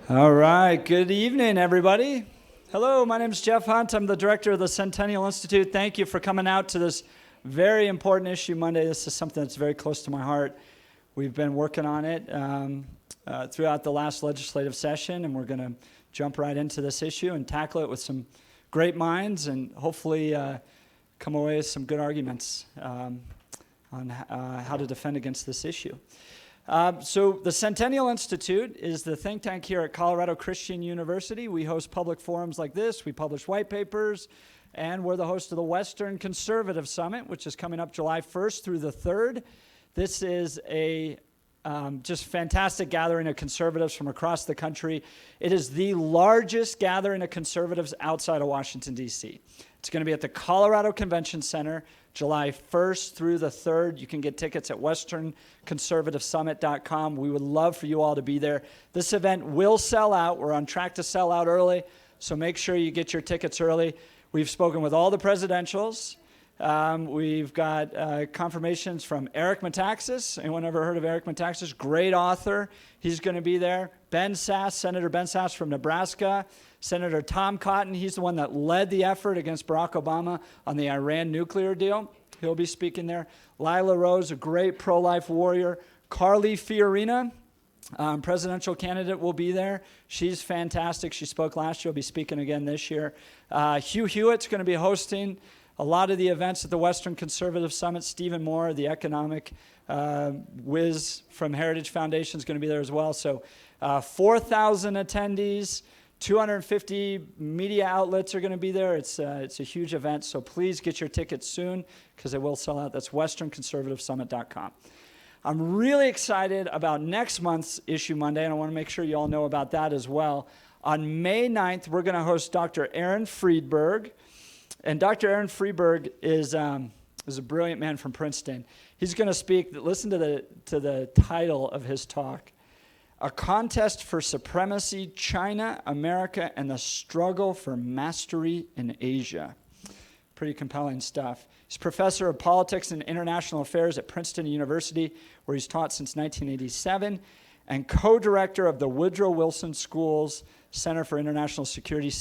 All right, good evening, everybody. Hello, my name is Jeff Hunt. I'm the director of the Centennial Institute. Thank you for coming out to this very important issue Monday. This is something that's very close to my heart. We've been working on it throughout the last legislative session, and we're going to jump right into this issue and tackle it with some great minds and hopefully come away with some good arguments on how to defend against this issue. So the Centennial Institute is the think tank here at Colorado Christian University. We host public forums like this. We publish white papers, and we're the host of the Western Conservative Summit, which is coming up July 1st through the 3rd. This is a just fantastic gathering of conservatives from across the country. It is the largest gathering of conservatives outside of Washington, D.C. It's going to be at the Colorado Convention Center, July 1st through the 3rd. You can get tickets at westernconservativesummit.com. We would love for you all to be there. This event will sell out. We're on track to sell out early, so make sure you get your tickets early. We've spoken with all the presidentials. We've got confirmations from Eric Metaxas. Anyone ever heard of Eric Metaxas? Great author. He's going to be there. Ben Sasse, Senator Ben Sasse from Nebraska. Senator Tom Cotton, he's the one that led the effort against Barack Obama on the Iran nuclear deal. He'll be speaking there. Lila Rose, a great pro-life warrior. Carly Fiorina, presidential candidate, will be there. She's fantastic. She spoke last year. She'll be speaking again this year. Hugh Hewitt's going to be hosting a lot of the events at the Western Conservative Summit. Stephen Moore, the economic whiz from Heritage Foundation, is going to be there as well. So 4,000 attendees, 250 media outlets are going to be there. It's a huge event, so please get your tickets soon because it will sell out. That's westernconservativesummit.com. I'm really excited about next month's Issue Monday, and I want to make sure you all know about that as well. On May 9th, we're going to host Dr. Aaron Friedberg. And Dr. Aaron Friedberg is a brilliant man from Princeton. He's going to speak. Listen to the title of his talk: A Contest for Supremacy, China, America, and the Struggle for Mastery in Asia. Pretty compelling stuff. He's professor of politics and international affairs at Princeton University, where he's taught since 1987, and co-director of the Woodrow Wilson School's Center for International Security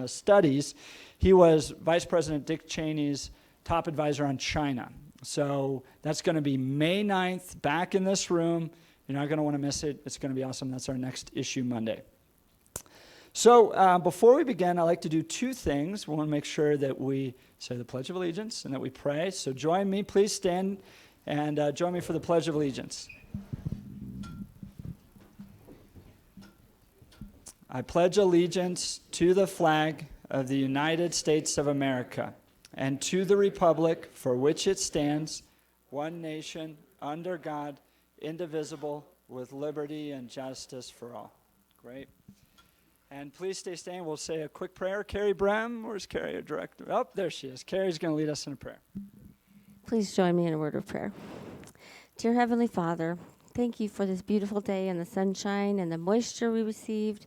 Studies. He was Vice President Dick Cheney's top advisor on China. So that's going to be May 9th, back in this room. You're not going to want to miss it. It's going to be awesome. That's our next Issue Monday. So before we begin, I like to do two things. We want to make sure that we say the Pledge of Allegiance and that we pray. So join me. Please stand and join me for the Pledge of Allegiance. I pledge allegiance to the flag of the United States of America and to the republic for which it stands, one nation, under God, indivisible, with liberty and justice for all. Great. And please stay standing. We'll say a quick prayer. Carrie Brem, where's Carrie, our director? Oh, there she is. Carrie's going to lead us in a prayer. Please join me in a word of prayer. Dear Heavenly Father, thank you for this beautiful day and the sunshine and the moisture we received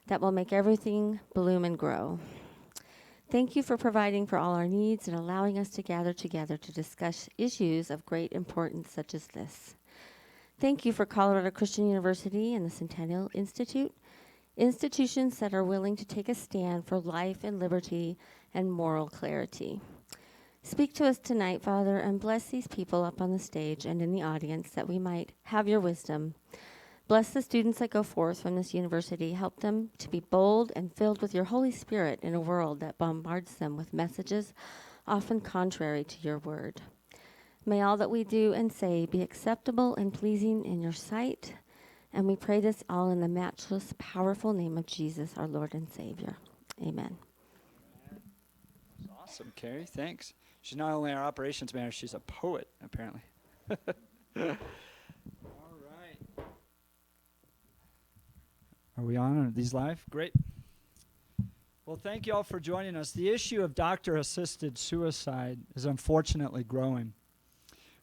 that will make everything bloom and grow. Thank you for providing for all our needs and allowing us to gather together to discuss issues of great importance such as this. Thank you for Colorado Christian University and the Centennial Institute, institutions that are willing to take a stand for life and liberty and moral clarity. Speak to us tonight, Father, and bless these people up on the stage and in the audience that we might have your wisdom. Bless the students that go forth from this university. Help them to be bold and filled with your Holy Spirit in a world that bombards them with messages often contrary to your word. May all that we do and say be acceptable and pleasing in your sight. And we pray this all in the matchless, powerful name of Jesus, our Lord and Savior. Amen. That's awesome, Carrie. Thanks. She's not only our operations manager, she's a poet, apparently. Are we on? Are these live? Great. Well, thank you all for joining us. The issue of doctor-assisted suicide is unfortunately growing.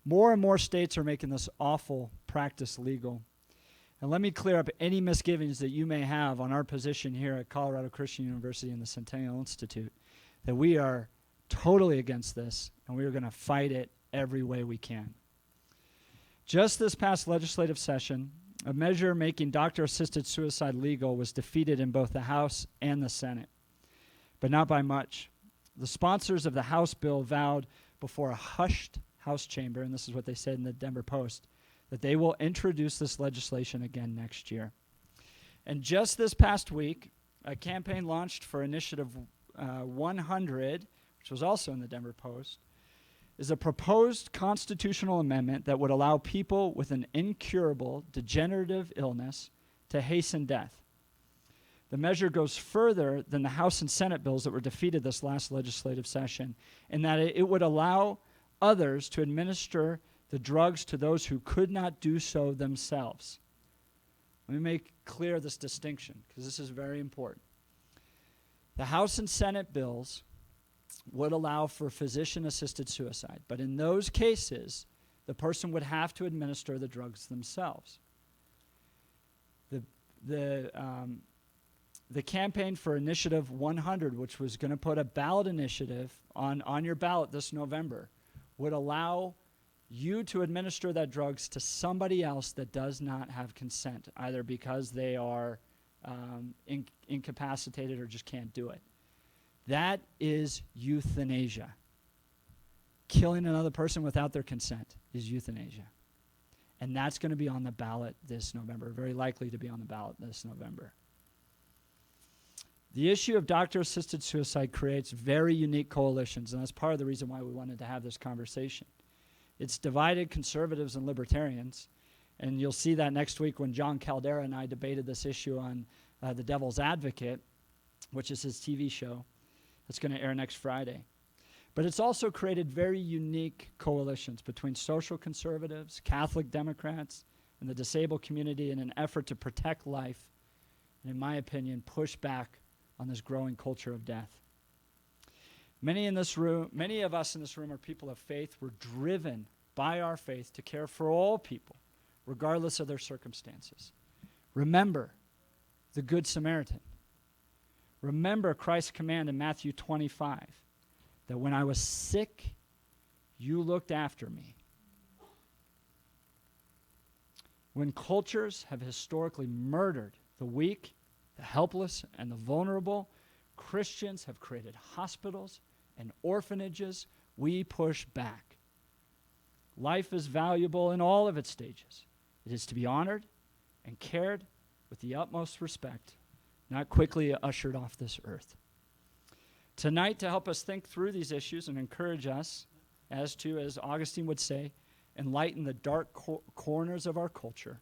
More and more states are making this awful practice legal. And let me clear up any misgivings that you may have on our position here at Colorado Christian University and the Centennial Institute, that we are totally against this, and we are going to fight it every way we can. Just this past legislative session, a measure making doctor-assisted suicide legal was defeated in both the House and the Senate, but not by much. The sponsors of the House bill vowed before a hushed House chamber, and this is what they said in the Denver Post, that they will introduce this legislation again next year. And just this past week, a campaign launched for Initiative 100, which was also in the Denver Post, is a proposed constitutional amendment that would allow people with an incurable degenerative illness to hasten death. The measure goes further than the House and Senate bills that were defeated this last legislative session, in that it would allow others to administer the drugs to those who could not do so themselves. Let me make clear this distinction, because this is very important. The House and Senate bills would allow for physician-assisted suicide, but in those cases, the person would have to administer the drugs themselves. The campaign for Initiative 100, which was going to put a ballot initiative on your ballot this November, would allow you to administer that drugs to somebody else that does not have consent, either because they are incapacitated or just can't do it. That is euthanasia. Killing another person without their consent is euthanasia. And that's going to be on the ballot this November, very likely to be on the ballot this November. The issue of doctor-assisted suicide creates very unique coalitions, and that's part of the reason why we wanted to have this conversation. It's divided conservatives and libertarians, and you'll see that next week when John Caldera and I debated this issue on The Devil's Advocate, which is his TV show. That's going to air next Friday. But it's also created very unique coalitions between social conservatives, Catholic Democrats, and the disabled community in an effort to protect life, and in my opinion, push back on this growing culture of death. Many of us in this room are people of faith. We're driven by our faith to care for all people, regardless of their circumstances. Remember the Good Samaritan. Remember Christ's command in Matthew 25, that when I was sick, you looked after me. When cultures have historically murdered the weak, the helpless, and the vulnerable, Christians have created hospitals and orphanages. We push back. Life is valuable in all of its stages. It is to be honored and cared with the utmost respect, not quickly ushered off this earth. Tonight, to help us think through these issues and encourage us as Augustine would say, enlighten the dark corners of our culture,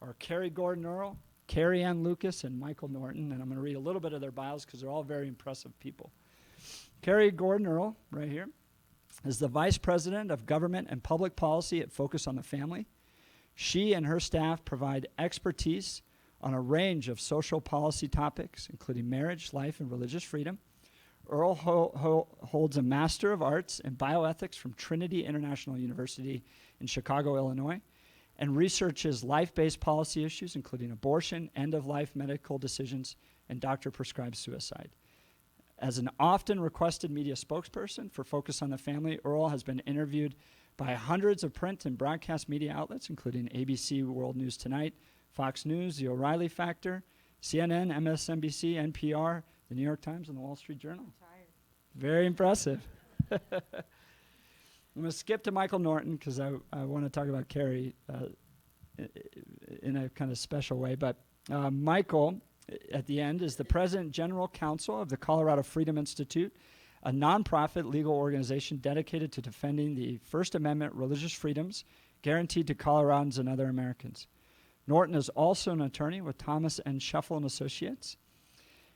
are Carrie Gordon Earl, Carrie Ann Lucas, and Michael Norton, and I'm going to read a little bit of their bios because they're all very impressive people. Carrie Gordon Earl, right here, is the Vice President of Government and Public Policy at Focus on the Family. She and her staff provide expertise on a range of social policy topics, including marriage, life, and religious freedom. Earl holds a Master of Arts in Bioethics from Trinity International University in Chicago, Illinois, and researches life-based policy issues, including abortion, end-of-life medical decisions, and doctor-prescribed suicide. As an often requested media spokesperson for Focus on the Family, Earl has been interviewed by hundreds of print and broadcast media outlets, including ABC World News Tonight, Fox News, The O'Reilly Factor, CNN, MSNBC, NPR, The New York Times, and The Wall Street Journal. Very impressive. I'm going to skip to Michael Norton because I want to talk about Carrie in a kind of special way. But Michael, at the end, is the President General Counsel of the Colorado Freedom Institute, a nonprofit legal organization dedicated to defending the First Amendment religious freedoms guaranteed to Coloradans and other Americans. Norton is also an attorney with Thomas N. Shuffle and Associates.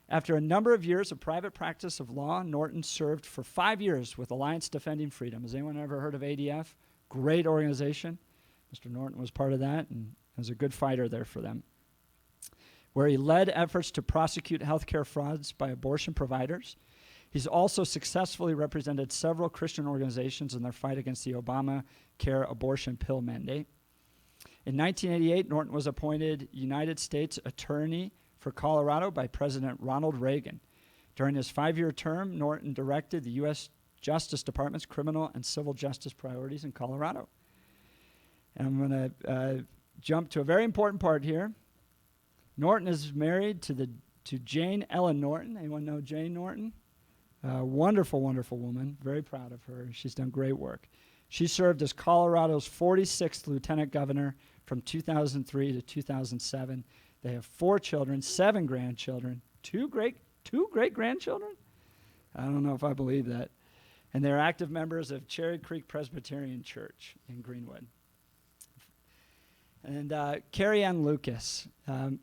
After a number of years of private practice of law, Norton served for 5 years with Alliance Defending Freedom. Has anyone ever heard of ADF? Great organization. Mr. Norton was part of that and was a good fighter there for them, where he led efforts to prosecute healthcare frauds by abortion providers. He's also successfully represented several Christian organizations in their fight against the Obamacare abortion pill mandate. In 1988, Norton was appointed United States Attorney for Colorado by President Ronald Reagan. During his 5-year term, Norton directed the U.S. Justice Department's criminal and civil justice priorities in Colorado. And I'm going to jump to a very important part here. Norton is married to Jane Ellen Norton. Anyone know Jane Norton? Wonderful, wonderful woman. Very proud of her. She's done great work. She served as Colorado's 46th lieutenant governor from 2003 to 2007. They have 4 children, 7 grandchildren, 2 great-grandchildren? I don't know if I believe that. And they're active members of Cherry Creek Presbyterian Church in Greenwood. And Carrie Ann Lucas.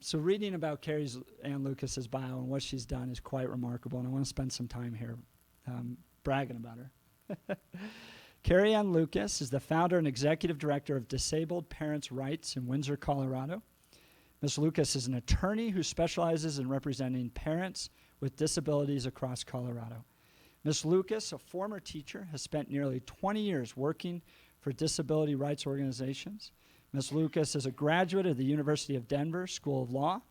So reading about Carrie Ann Lucas's bio and what she's done is quite remarkable, and I want to spend some time here bragging about her. Carrie Ann Lucas is the founder and executive director of Disabled Parents' Rights in Windsor, Colorado. Ms. Lucas is an attorney who specializes in representing parents with disabilities across Colorado. Ms. Lucas, a former teacher, has spent nearly 20 years working for disability rights organizations. Ms. Lucas is a graduate of the University of Denver School of Law,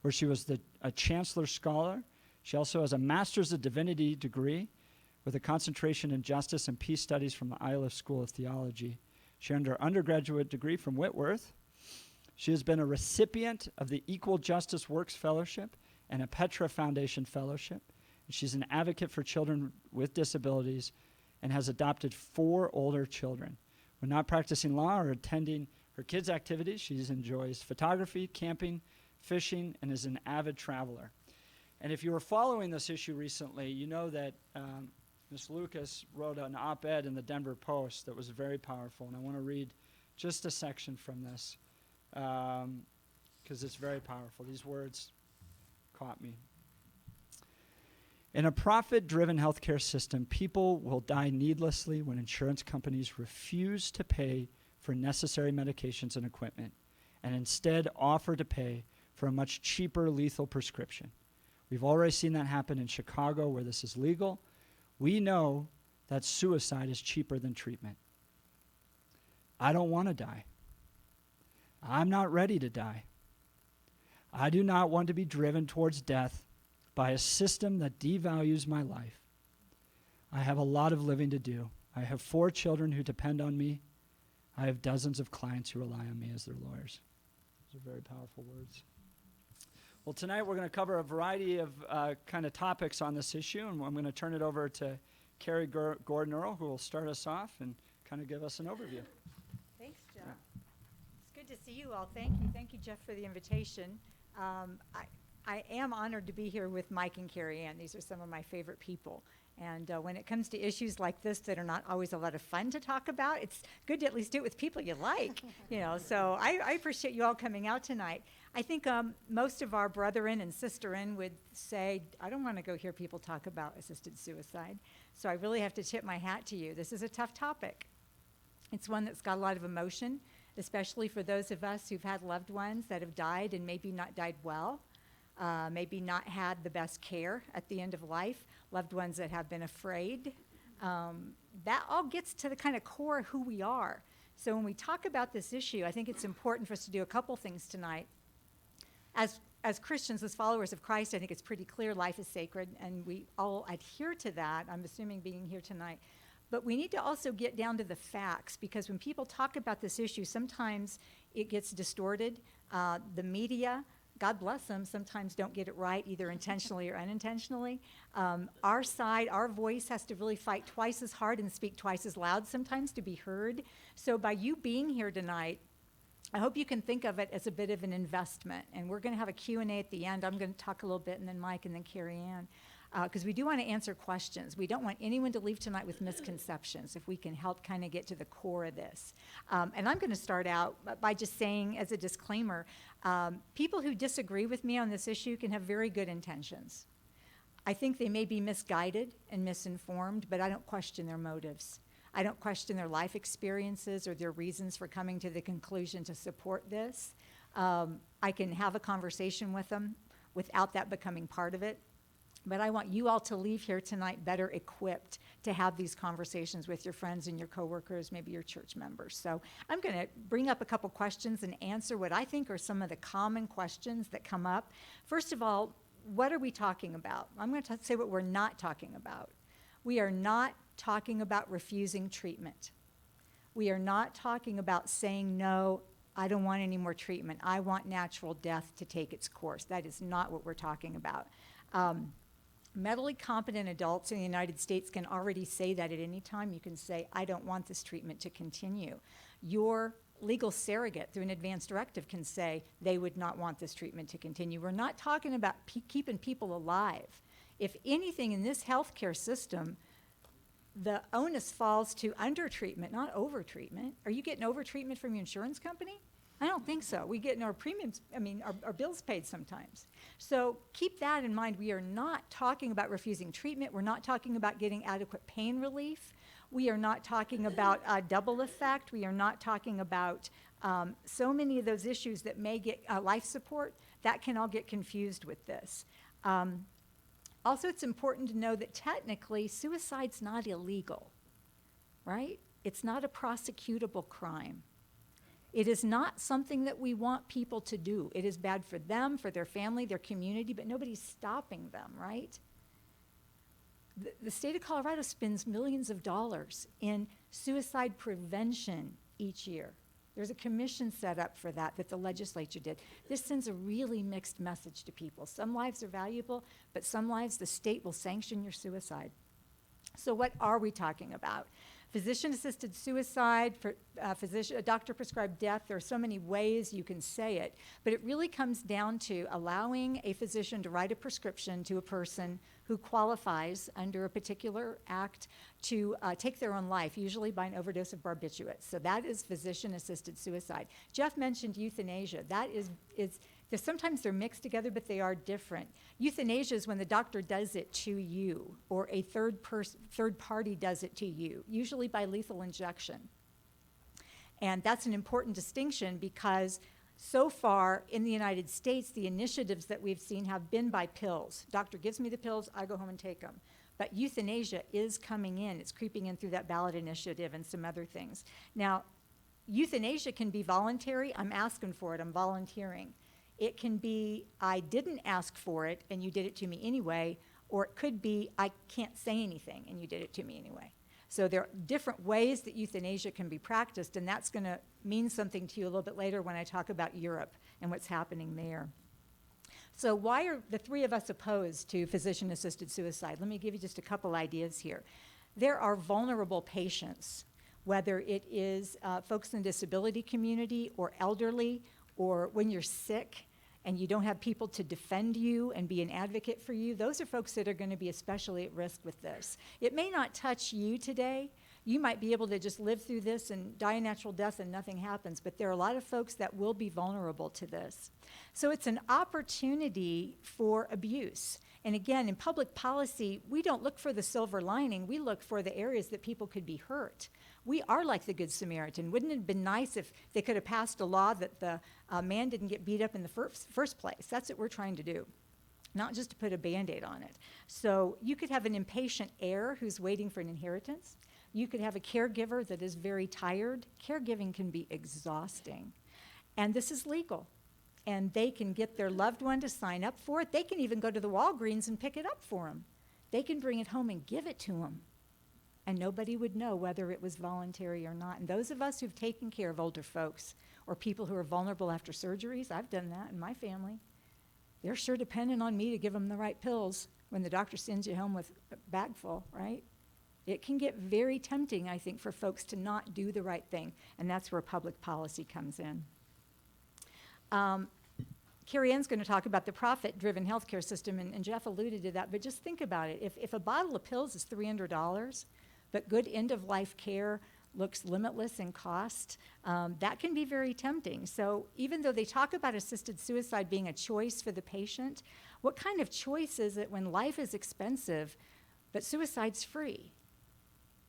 where she was a Chancellor Scholar. She also has a Master's of Divinity degree with a concentration in Justice and Peace Studies from the Iliff School of Theology. She earned her undergraduate degree from Whitworth. She has been a recipient of the Equal Justice Works Fellowship and a Petra Foundation Fellowship. She's an advocate for children with disabilities and has adopted 4 older children. When not practicing law or attending her kids' activities, she enjoys photography, camping, fishing, and is an avid traveler. And if you were following this issue recently, you know that Ms. Lucas wrote an op-ed in the Denver Post that was very powerful, and I want to read just a section from this because it's very powerful. These words caught me. In a profit-driven healthcare system, people will die needlessly when insurance companies refuse to pay for necessary medications and equipment and instead offer to pay for a much cheaper lethal prescription. We've already seen that happen in Chicago where this is legal. We know that suicide is cheaper than treatment. I don't want to die. I'm not ready to die. I do not want to be driven towards death by a system that devalues my life. I have a lot of living to do. I have 4 children who depend on me. I have dozens of clients who rely on me as their lawyers. Those are very powerful words. Well, tonight we're going to cover a variety of kind of topics on this issue, and I'm going to turn it over to Carrie Gordon-Earl, who will start us off and kind of give us an overview. Thanks, Jeff. It's good to see you all. Thank you. Thank you, Jeff, for the invitation. I am honored to be here with Mike and Carrie Ann. These are some of my favorite people. And when it comes to issues like this that are not always a lot of fun to talk about, it's good to at least do it with people you like. So I appreciate you all coming out tonight. I think most of our brethren and sisterin would say, I don't want to go hear people talk about assisted suicide. So I really have to tip my hat to you. This is a tough topic. It's one that's got a lot of emotion, especially for those of us who've had loved ones that have died and maybe not died well. Maybe not had the best care at the end of life, loved ones that have been afraid. That all gets to the kind of core of who we are. So when we talk about this issue, I think it's important for us to do a couple things tonight. As Christians, as followers of Christ, I think it's pretty clear life is sacred, and we all adhere to that, I'm assuming being here tonight. But we need to also get down to the facts, because when people talk about this issue, sometimes it gets distorted. The media, God bless them, sometimes don't get it right, either intentionally or unintentionally. Our side, our voice has to really fight twice as hard and speak twice as loud sometimes to be heard. So by you being here tonight, I hope you can think of it as a bit of an investment. And we're going to have a Q&A at the end. I'm going to talk a little bit, and then Mike, and then Carrie Ann. Because we do want to answer questions. We don't want anyone to leave tonight with misconceptions, if we can help kind of get to the core of this. And I'm going to start out by just saying, as a disclaimer, people who disagree with me on this issue can have very good intentions. I think they may be misguided and misinformed, but I don't question their motives. I don't question their life experiences or their reasons for coming to the conclusion to support this. I can have a conversation with them without that becoming part of it. But I want you all to leave here tonight better equipped to have these conversations with your friends and your coworkers, maybe your church members. So I'm going to bring up a couple questions and answer what I think are some of the common questions that come up. First of all, what are we talking about? I'm going to say what we're not talking about. We are not talking about refusing treatment. We are not talking about saying no I don't want any more treatment. I want natural death to take its course. That is not what we're talking about. Mentally competent adults in the United States can already say that at any time. You can say, I don't want this treatment to continue. Your legal surrogate through an advance directive can say they would not want this treatment to continue. We're not talking about keeping people alive. If anything in this healthcare system, the onus falls to undertreatment, not overtreatment. Are you getting overtreatment from your insurance company? I don't think so. We get our premiums, our bills paid sometimes. So keep that in mind. We are not talking about refusing treatment. We're not talking about getting adequate pain relief. We are not talking about a double effect. We are not talking about so many of those issues that may get life support. That can all get confused with this. Also, it's important to know that technically suicide's not illegal, right? It's not a prosecutable crime. It is not something that we want people to do. It is bad for them, for their family, their community, but nobody's stopping them, right? The state of Colorado spends millions of dollars in suicide prevention each year. There's a commission set up for that the legislature did. This sends a really mixed message to people. Some lives are valuable, but some lives the state will sanction your suicide. So what are we talking about? Physician-assisted suicide, doctor-prescribed death. There are so many ways you can say it, but it really comes down to allowing a physician to write a prescription to a person who qualifies under a particular act to take their own life, usually by an overdose of barbiturates. So that is physician-assisted suicide. Jeff mentioned euthanasia. That is sometimes they're mixed together, but they are different. Euthanasia is when the doctor does it to you, or a third party does it to you, usually by lethal injection. And that's an important distinction because so far in the United States, the initiatives that we've seen have been by pills. Doctor gives me the pills, I go home and take them. But euthanasia is coming in. It's creeping in through that ballot initiative and some other things. Now, euthanasia can be voluntary. I'm asking for it. I'm volunteering. It can be, I didn't ask for it and you did it to me anyway, or it could be, I can't say anything and you did it to me anyway. So there are different ways that euthanasia can be practiced, and that's going to mean something to you a little bit later when I talk about Europe and what's happening there. So why are the three of us opposed to physician-assisted suicide? Let me give you just a couple ideas here. There are vulnerable patients, whether it is folks in the disability community or elderly, or when you're sick and you don't have people to defend you and be an advocate for you. Those are folks that are going to be especially at risk with this. It may not touch you today. You might be able to just live through this and die a natural death and nothing happens, but there are a lot of folks that will be vulnerable to this. So it's an opportunity for abuse. And again, in public policy, we don't look for the silver lining. We look for the areas that people could be hurt. We are like the Good Samaritan. Wouldn't it have been nice if they could have passed a law that the man didn't get beat up in the first place? That's what we're trying to do, not just to put a Band-Aid on it. So you could have an impatient heir who's waiting for an inheritance. You could have a caregiver that is very tired. Caregiving can be exhausting. And this is legal. And they can get their loved one to sign up for it. They can even go to the Walgreens and pick it up for them. They can bring it home and give it to them. And nobody would know whether it was voluntary or not. And those of us who've taken care of older folks or people who are vulnerable after surgeries, I've done that in my family. They're sure dependent on me to give them the right pills when the doctor sends you home with a bag full, right? It can get very tempting, I think, for folks to not do the right thing. And that's where public policy comes in. Carrie Ann's going to talk about the profit-driven healthcare system, and Jeff alluded to that, but just think about it. If a bottle of pills is $300, but good end-of-life care looks limitless in cost, that can be very tempting. So even though they talk about assisted suicide being a choice for the patient, what kind of choice is it when life is expensive, but suicide's free?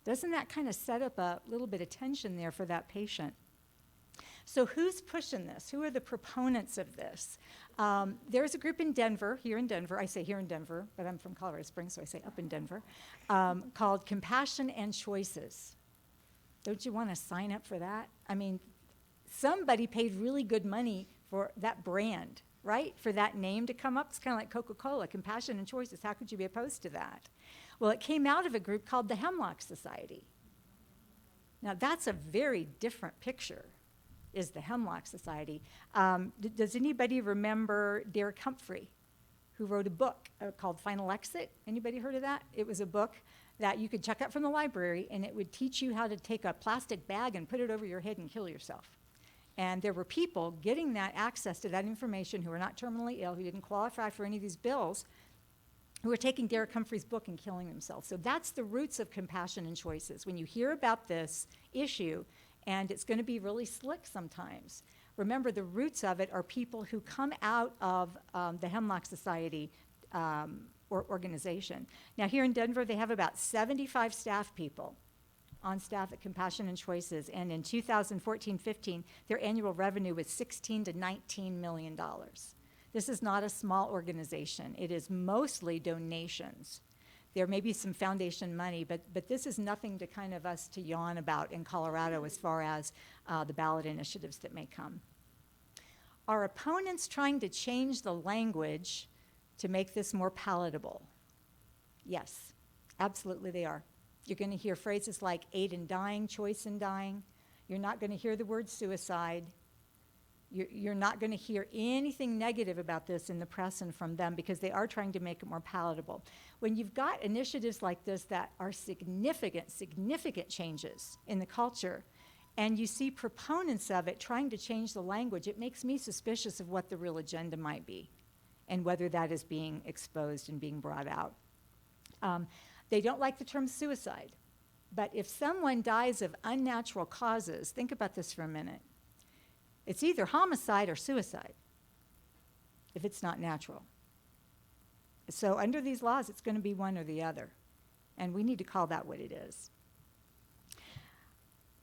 Doesn't that kind of set up a little bit of tension there for that patient? So who's pushing this? Who are the proponents of this? There's a group in Denver, here in Denver, I say here in Denver, but I'm from Colorado Springs, so I say up in Denver, called Compassion and Choices. Don't you want to sign up for that? I mean, somebody paid really good money for that brand, right? For that name to come up. It's kind of like Coca-Cola, Compassion and Choices. How could you be opposed to that? Well, it came out of a group called the Hemlock Society. Now, that's a very different picture. is the Hemlock Society. Does anybody remember Derek Humphrey, who wrote a book called Final Exit? Anybody heard of that? It was a book that you could check out from the library, and it would teach you how to take a plastic bag and put it over your head and kill yourself. And there were people getting that access to that information who were not terminally ill, who didn't qualify for any of these bills, who were taking Derek Humphrey's book and killing themselves. So that's the roots of Compassion and Choices. When you hear about this issue, and it's going to be really slick sometimes, remember the roots of it are people who come out of the Hemlock Society organization. Now here in Denver, they have about 75 staff people on staff at Compassion and Choices, and in 2014-15, their annual revenue was $16 to $19 million. This is not a small organization. It is mostly donations. There may be some foundation money, but this is nothing to kind of us to yawn about in Colorado as far as the ballot initiatives that may come. Are opponents trying to change the language to make this more palatable? Yes, absolutely they are. You're going to hear phrases like aid in dying, choice in dying. You're not going to hear the word suicide. You're not going to hear anything negative about this in the press and from them because they are trying to make it more palatable. When you've got initiatives like this that are significant changes in the culture, and you see proponents of it trying to change the language, it makes me suspicious of what the real agenda might be and whether that is being exposed and being brought out. They don't like the term suicide, but if someone dies of unnatural causes, think about this for a minute. It's either homicide or suicide if it's not natural. So under these laws, it's going to be one or the other, and we need to call that what it is.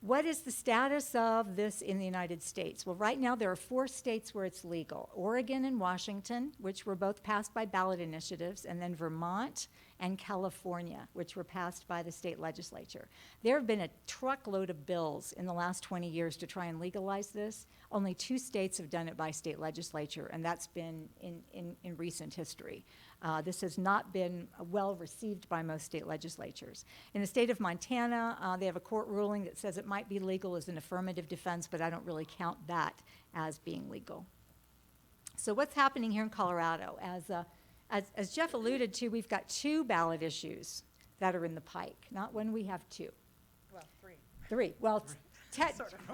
What is the status of this in the United States? Well, right now there are 4 states where it's legal: Oregon and Washington, which were both passed by ballot initiatives, and then Vermont and California, which were passed by the state legislature. There have been a truckload of bills in the last 20 years to try and legalize this. Only 2 states have done it by state legislature, and that's been in recent history. This has not been well received by most state legislatures. In the state of Montana, they have a court ruling that says it might be legal as an affirmative defense, but I don't really count that as being legal. So what's happening here in Colorado? As Jeff alluded to, we've got 2 ballot issues that are in the pike. Not one, we have 2. Well, 3. 3. Well,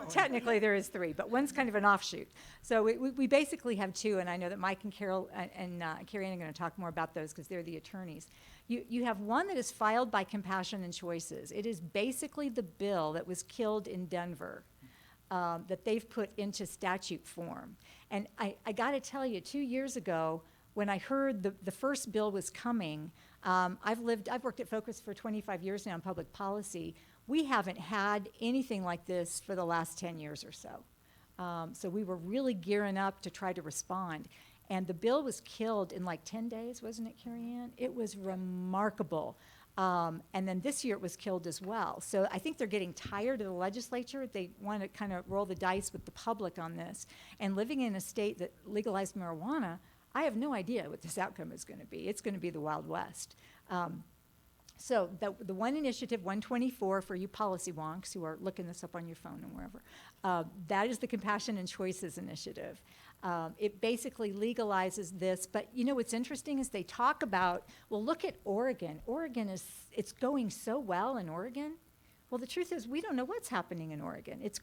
technically there is 3, but one's kind of an offshoot. So we basically have 2, and I know that Mike and Carol and Carrie Ann are going to talk more about those because they're the attorneys. You have one that is filed by Compassion and Choices. It is basically the bill that was killed in Denver that they've put into statute form. And I got to tell you, 2 years ago, when I heard the first bill was coming, I've worked at Focus for 25 years now in public policy. We haven't had anything like this for the last 10 years or so. So we were really gearing up to try to respond. And the bill was killed in like 10 days, wasn't it, Carrie Ann? It was remarkable. And then this year it was killed as well. So I think they're getting tired of the legislature. They want to kind of roll the dice with the public on this. And living in a state that legalized marijuana, I have no idea what this outcome is going to be. It's going to be the Wild West. So the one initiative, 124, for you policy wonks who are looking this up on your phone and wherever, that is the Compassion and Choices initiative. It basically legalizes this, but you know what's interesting is they talk about, well, look at Oregon. It's going so well in Oregon. Well, the truth is we don't know what's happening in Oregon. It's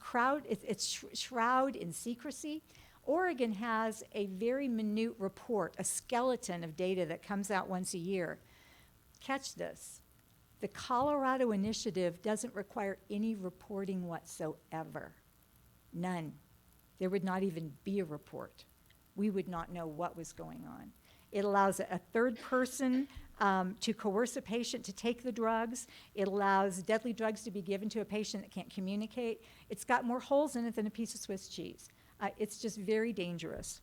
shroud in secrecy. Oregon has a very minute report, a skeleton of data that comes out once a year. Catch this. The Colorado initiative doesn't require any reporting whatsoever. None. There would not even be a report. We would not know what was going on. It allows a third person to coerce a patient to take the drugs. It allows deadly drugs to be given to a patient that can't communicate. It's got more holes in it than a piece of Swiss cheese. It's just very dangerous.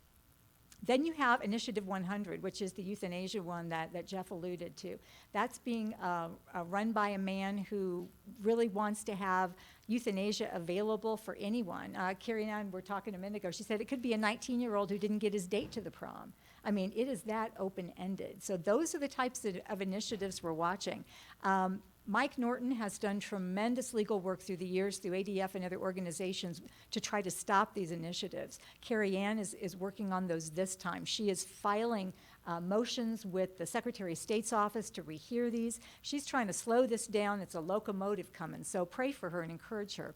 Then you have Initiative 100, which is the euthanasia one that Jeff alluded to. That's being run by a man who really wants to have euthanasia available for anyone. Carrie and I were talking a minute ago. She said it could be a 19-year-old who didn't get his date to the prom. I mean, it is that open-ended. So those are the types of initiatives we're watching. Mike Norton has done tremendous legal work through the years, through ADF and other organizations, to try to stop these initiatives. Carrie Ann is working on those this time. She is filing motions with the Secretary of State's office to rehear these. She's trying to slow this down. It's a locomotive coming, so pray for her and encourage her.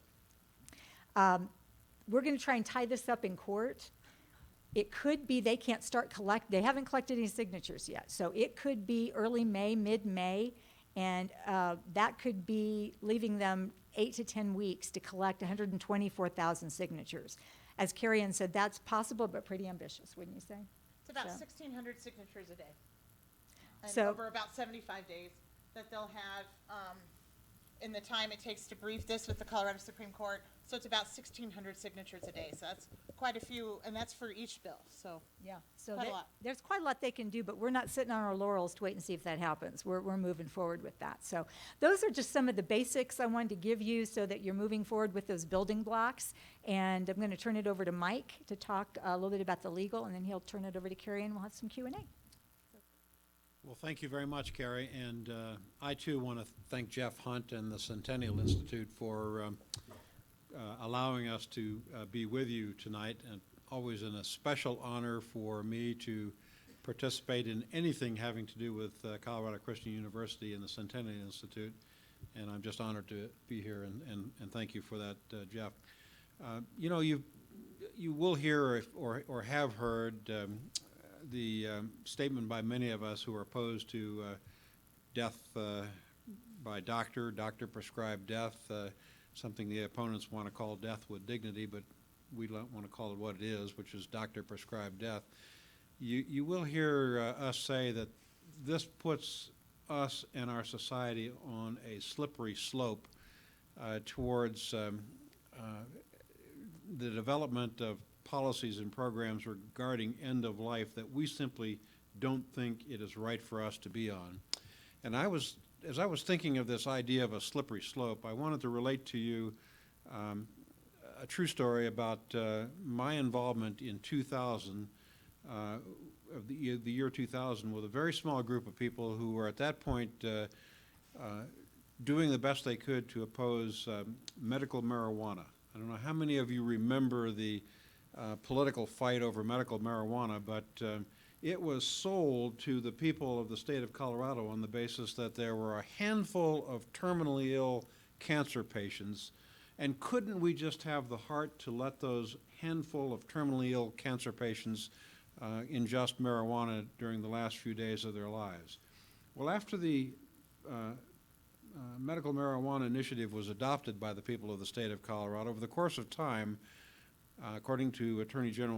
We're going to try and tie this up in court. It could be they can't start they haven't collected any signatures yet, so it could be early May, mid-May, and that could be leaving them 8 to 10 weeks to collect 124,000 signatures. As Carrie Ann said, that's possible, but pretty ambitious, wouldn't you say? It's about So- 1,600 signatures a day. And So- over about 75 days that they'll have in the time it takes to brief this with the Colorado Supreme Court. So it's about 1,600 signatures a day. So that's quite a few, and that's for each bill. So Yeah, so Quite a lot. there's quite a lot they can do, but we're not sitting on our laurels to wait and see if that happens. We're moving forward with that. So those are just some of the basics I wanted to give you so that you're moving forward with those building blocks. And I'm going to turn it over to Mike to talk a little bit about the legal, and then he'll turn it over to Carrie, and we'll have some Q&A. Well, thank you very much, Carrie, and I too want to thank Jeff Hunt and the Centennial Institute for allowing us to be with you tonight, and always an special honor for me to participate in anything having to do with Colorado Christian University and the Centennial Institute, and I'm just honored to be here, and thank you for that, Jeff. You know, you will hear or have heard the statement by many of us who are opposed to death by doctor-prescribed death, something the opponents want to call death with dignity, but we don't want to call it what it is, which is doctor-prescribed death. You will hear us say that this puts us and our society on a slippery slope towards the development of policies and programs regarding end of life that we simply don't think it is right for us to be on. And as I was thinking of this idea of a slippery slope, I wanted to relate to you a true story about my involvement in 2000, of the year 2000, with a very small group of people who were at that point doing the best they could to oppose medical marijuana. I don't know how many of you remember the political fight over medical marijuana, but it was sold to the people of the state of Colorado on the basis that there were a handful of terminally ill cancer patients, and couldn't we just have the heart to let those handful of terminally ill cancer patients ingest marijuana during the last few days of their lives? Well, after the medical marijuana initiative was adopted by the people of the state of Colorado, over the course of time, according to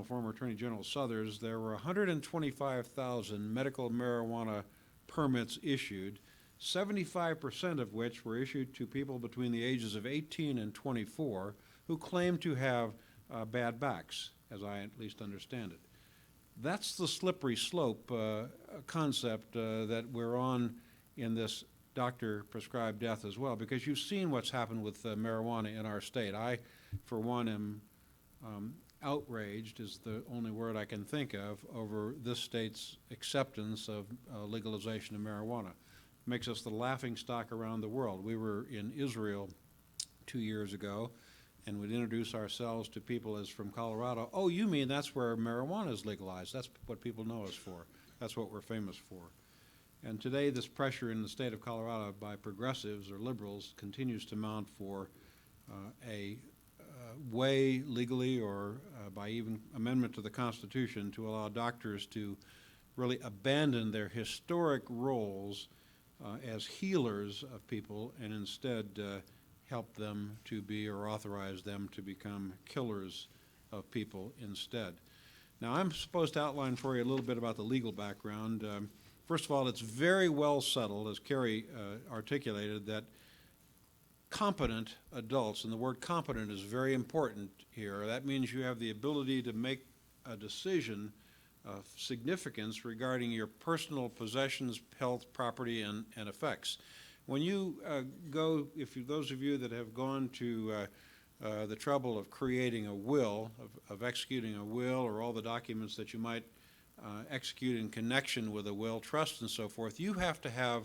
former Attorney General Suthers, there were 125,000 medical marijuana permits issued, 75% of which were issued to people between the ages of 18 and 24 who claimed to have bad backs, as I at least understand it. That's the slippery slope concept that we're on in this doctor-prescribed death as well, because you've seen what's happened with marijuana in our state. I, for one, am outraged, is the only word I can think of, over this state's acceptance of legalization of marijuana. Makes us the laughingstock around the world. We were in Israel 2 years ago, and we'd introduce ourselves to people as from Colorado. Oh, you mean that's where marijuana is legalized? That's what people know us for. That's what we're famous for. And today, this pressure in the state of Colorado by progressives or liberals continues to mount for a way, legally or by even amendment to the Constitution, to allow doctors to really abandon their historic roles as healers of people and instead help them to be, or authorize them to become, killers of people instead. Now, I'm supposed to outline for you a little bit about the legal background. First of all, it's very well settled, as Carrie articulated, that competent adults, and the word competent is very important here. That means you have the ability to make a decision of significance regarding your personal possessions, health, property, and effects. When you those of you that have gone to the trouble of creating a will, of executing a will, or all the documents that you might execute in connection with a will, trust and so forth, you have to have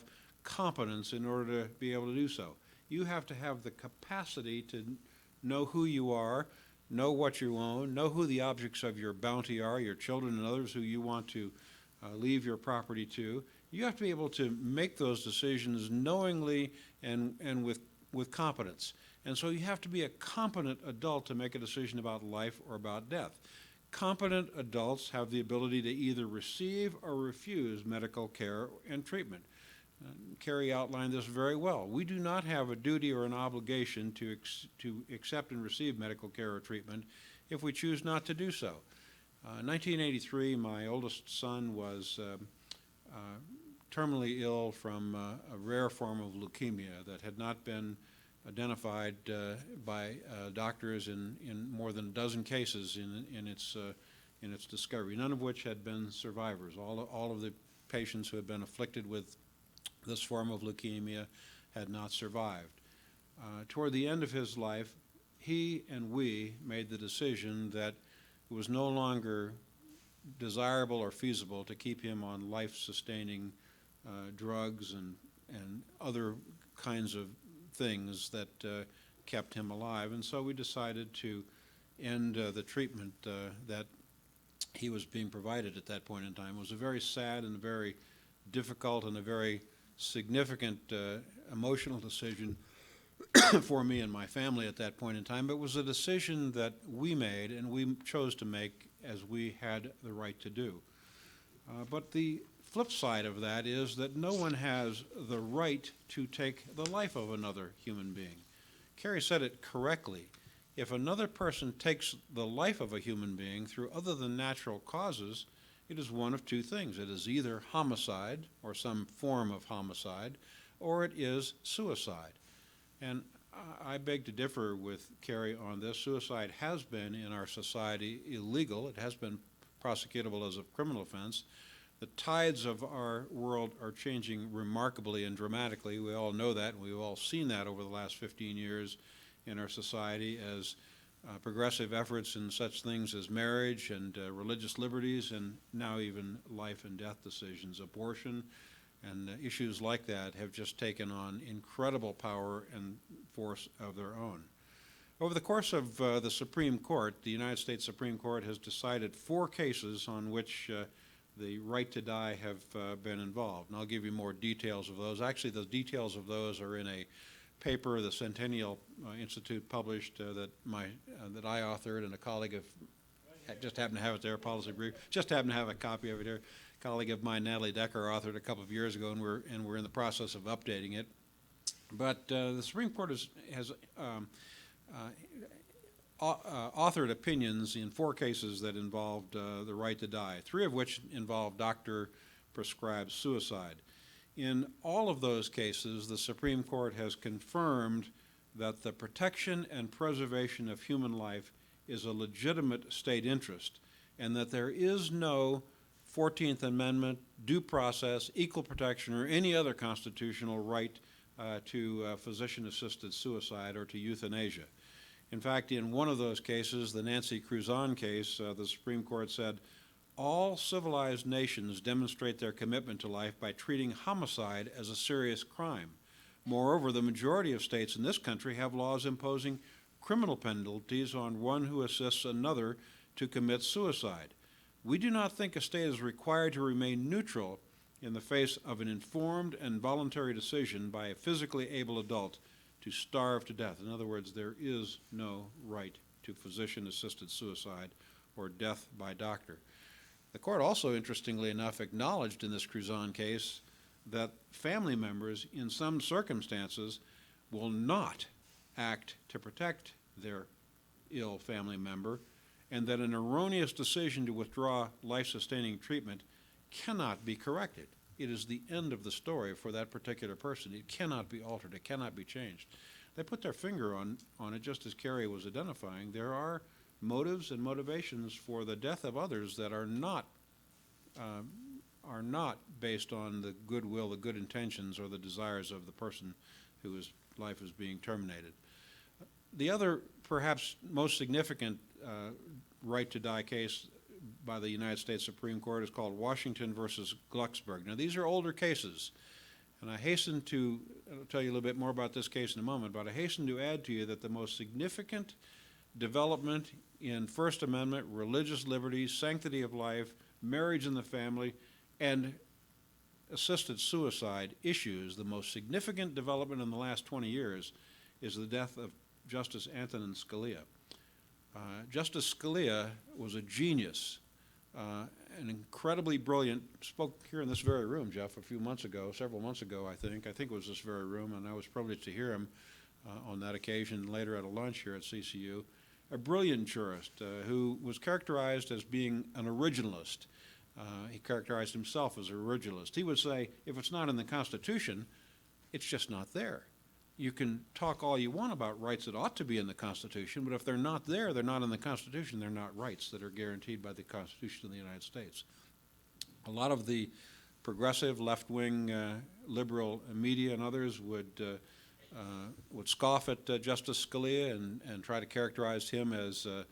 competence in order to be able to do so. You have to have the capacity to know who you are, know what you own, know who the objects of your bounty are, your children and others who you want to leave your property to. You have to be able to make those decisions knowingly and with competence. And so you have to be a competent adult to make a decision about life or about death. Competent adults have the ability to either receive or refuse medical care and treatment. Carrie outlined this very well. We do not have a duty or an obligation to accept and receive medical care or treatment if we choose not to do so. In 1983, my oldest son was terminally ill from a rare form of leukemia that had not been identified by doctors in more than a dozen cases in its discovery, none of which had been survivors. All of the patients who had been afflicted with this form of leukemia had not survived. Toward the end of his life, he and we made the decision that it was no longer desirable or feasible to keep him on life-sustaining drugs and other kinds of things that kept him alive. And so we decided to end the treatment that he was being provided at that point in time. It was a very sad and a very difficult and a very significant emotional decision for me and my family at that point in time, but it was a decision that we made and we chose to make as we had the right to do. But the flip side of that is that no one has the right to take the life of another human being. Carrie said it correctly. If another person takes the life of a human being through other than natural causes, it is one of two things. It is either homicide or some form of homicide, or it is suicide. And I beg to differ with Carrie on this. Suicide has been in our society illegal. It has been prosecutable as a criminal offense. The tides of our world are changing remarkably and dramatically. We all know that, and we've all seen that over the last 15 years in our society as progressive efforts in such things as marriage and religious liberties, and now even life and death decisions, abortion, and issues like that have just taken on incredible power and force of their own. Over the course of the Supreme Court, the United States Supreme Court has decided 4 cases on which the right to die have been involved. And I'll give you more details of those. Actually, the details of those are in a paper the Centennial Institute published that I authored, and a colleague of, just happened to have it there, policy brief, just happened to have a copy of it here. A colleague of mine, Natalie Decker, authored a couple of years ago, and we're in the process of updating it. But the Supreme Court has authored opinions in 4 cases that involved the right to die, 3 of which involved doctor-prescribed suicide. In all of those cases, the Supreme Court has confirmed that the protection and preservation of human life is a legitimate state interest, and that there is no 14th Amendment, due process, equal protection, or any other constitutional right to physician-assisted suicide or to euthanasia. In fact, in one of those cases, the Nancy Cruzan case, the Supreme Court said, all civilized nations demonstrate their commitment to life by treating homicide as a serious crime. Moreover, the majority of states in this country have laws imposing criminal penalties on one who assists another to commit suicide. We do not think a state is required to remain neutral in the face of an informed and voluntary decision by a physically able adult to starve to death. In other words, there is no right to physician-assisted suicide or death by doctor. The court also, interestingly enough, acknowledged in this Cruzan case that family members, in some circumstances, will not act to protect their ill family member, and that an erroneous decision to withdraw life-sustaining treatment cannot be corrected. It is the end of the story for that particular person. It cannot be altered. It cannot be changed. They put their finger on it, just as Carrie was identifying. There are motives and motivations for the death of others that are not based on the goodwill, the good intentions, or the desires of the person whose life is being terminated. The other, perhaps most significant right to die case by the United States Supreme Court is called Washington versus Glucksberg. Now, these are older cases. And I hasten to I'll tell you a little bit more about this case in a moment, but I hasten to add to you that the most significant development in First Amendment, religious liberty, sanctity of life, marriage and the family, and assisted suicide issues, the most significant development in the last 20 years is the death of Justice Antonin Scalia. Justice Scalia was a genius, an incredibly brilliant, spoke here in this very room, Jeff, several months ago, I think it was this very room, and I was privileged to hear him on that occasion, later at a lunch here at CCU, a brilliant jurist who was characterized as being an originalist. He characterized himself as an originalist. He would say, if it's not in the Constitution, it's just not there. You can talk all you want about rights that ought to be in the Constitution, but if they're not there, they're not in the Constitution, they're not rights that are guaranteed by the Constitution of the United States. A lot of the progressive, left-wing, liberal media and others would scoff at Justice Scalia and try to characterize him as an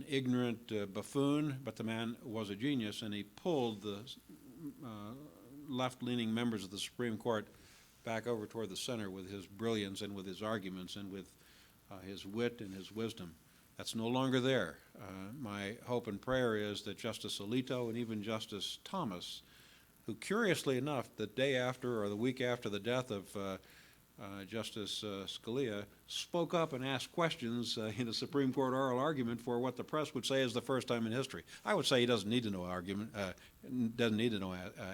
ignorant buffoon, but the man was a genius, and he pulled the left-leaning members of the Supreme Court back over toward the center with his brilliance and with his arguments and with his wit and his wisdom. That's no longer there. My hope and prayer is that Justice Alito and even Justice Thomas, who curiously enough, the day after or the week after the death of Justice Scalia, spoke up and asked questions in a Supreme Court oral argument for what the press would say is the first time in history. I would say he doesn't need to know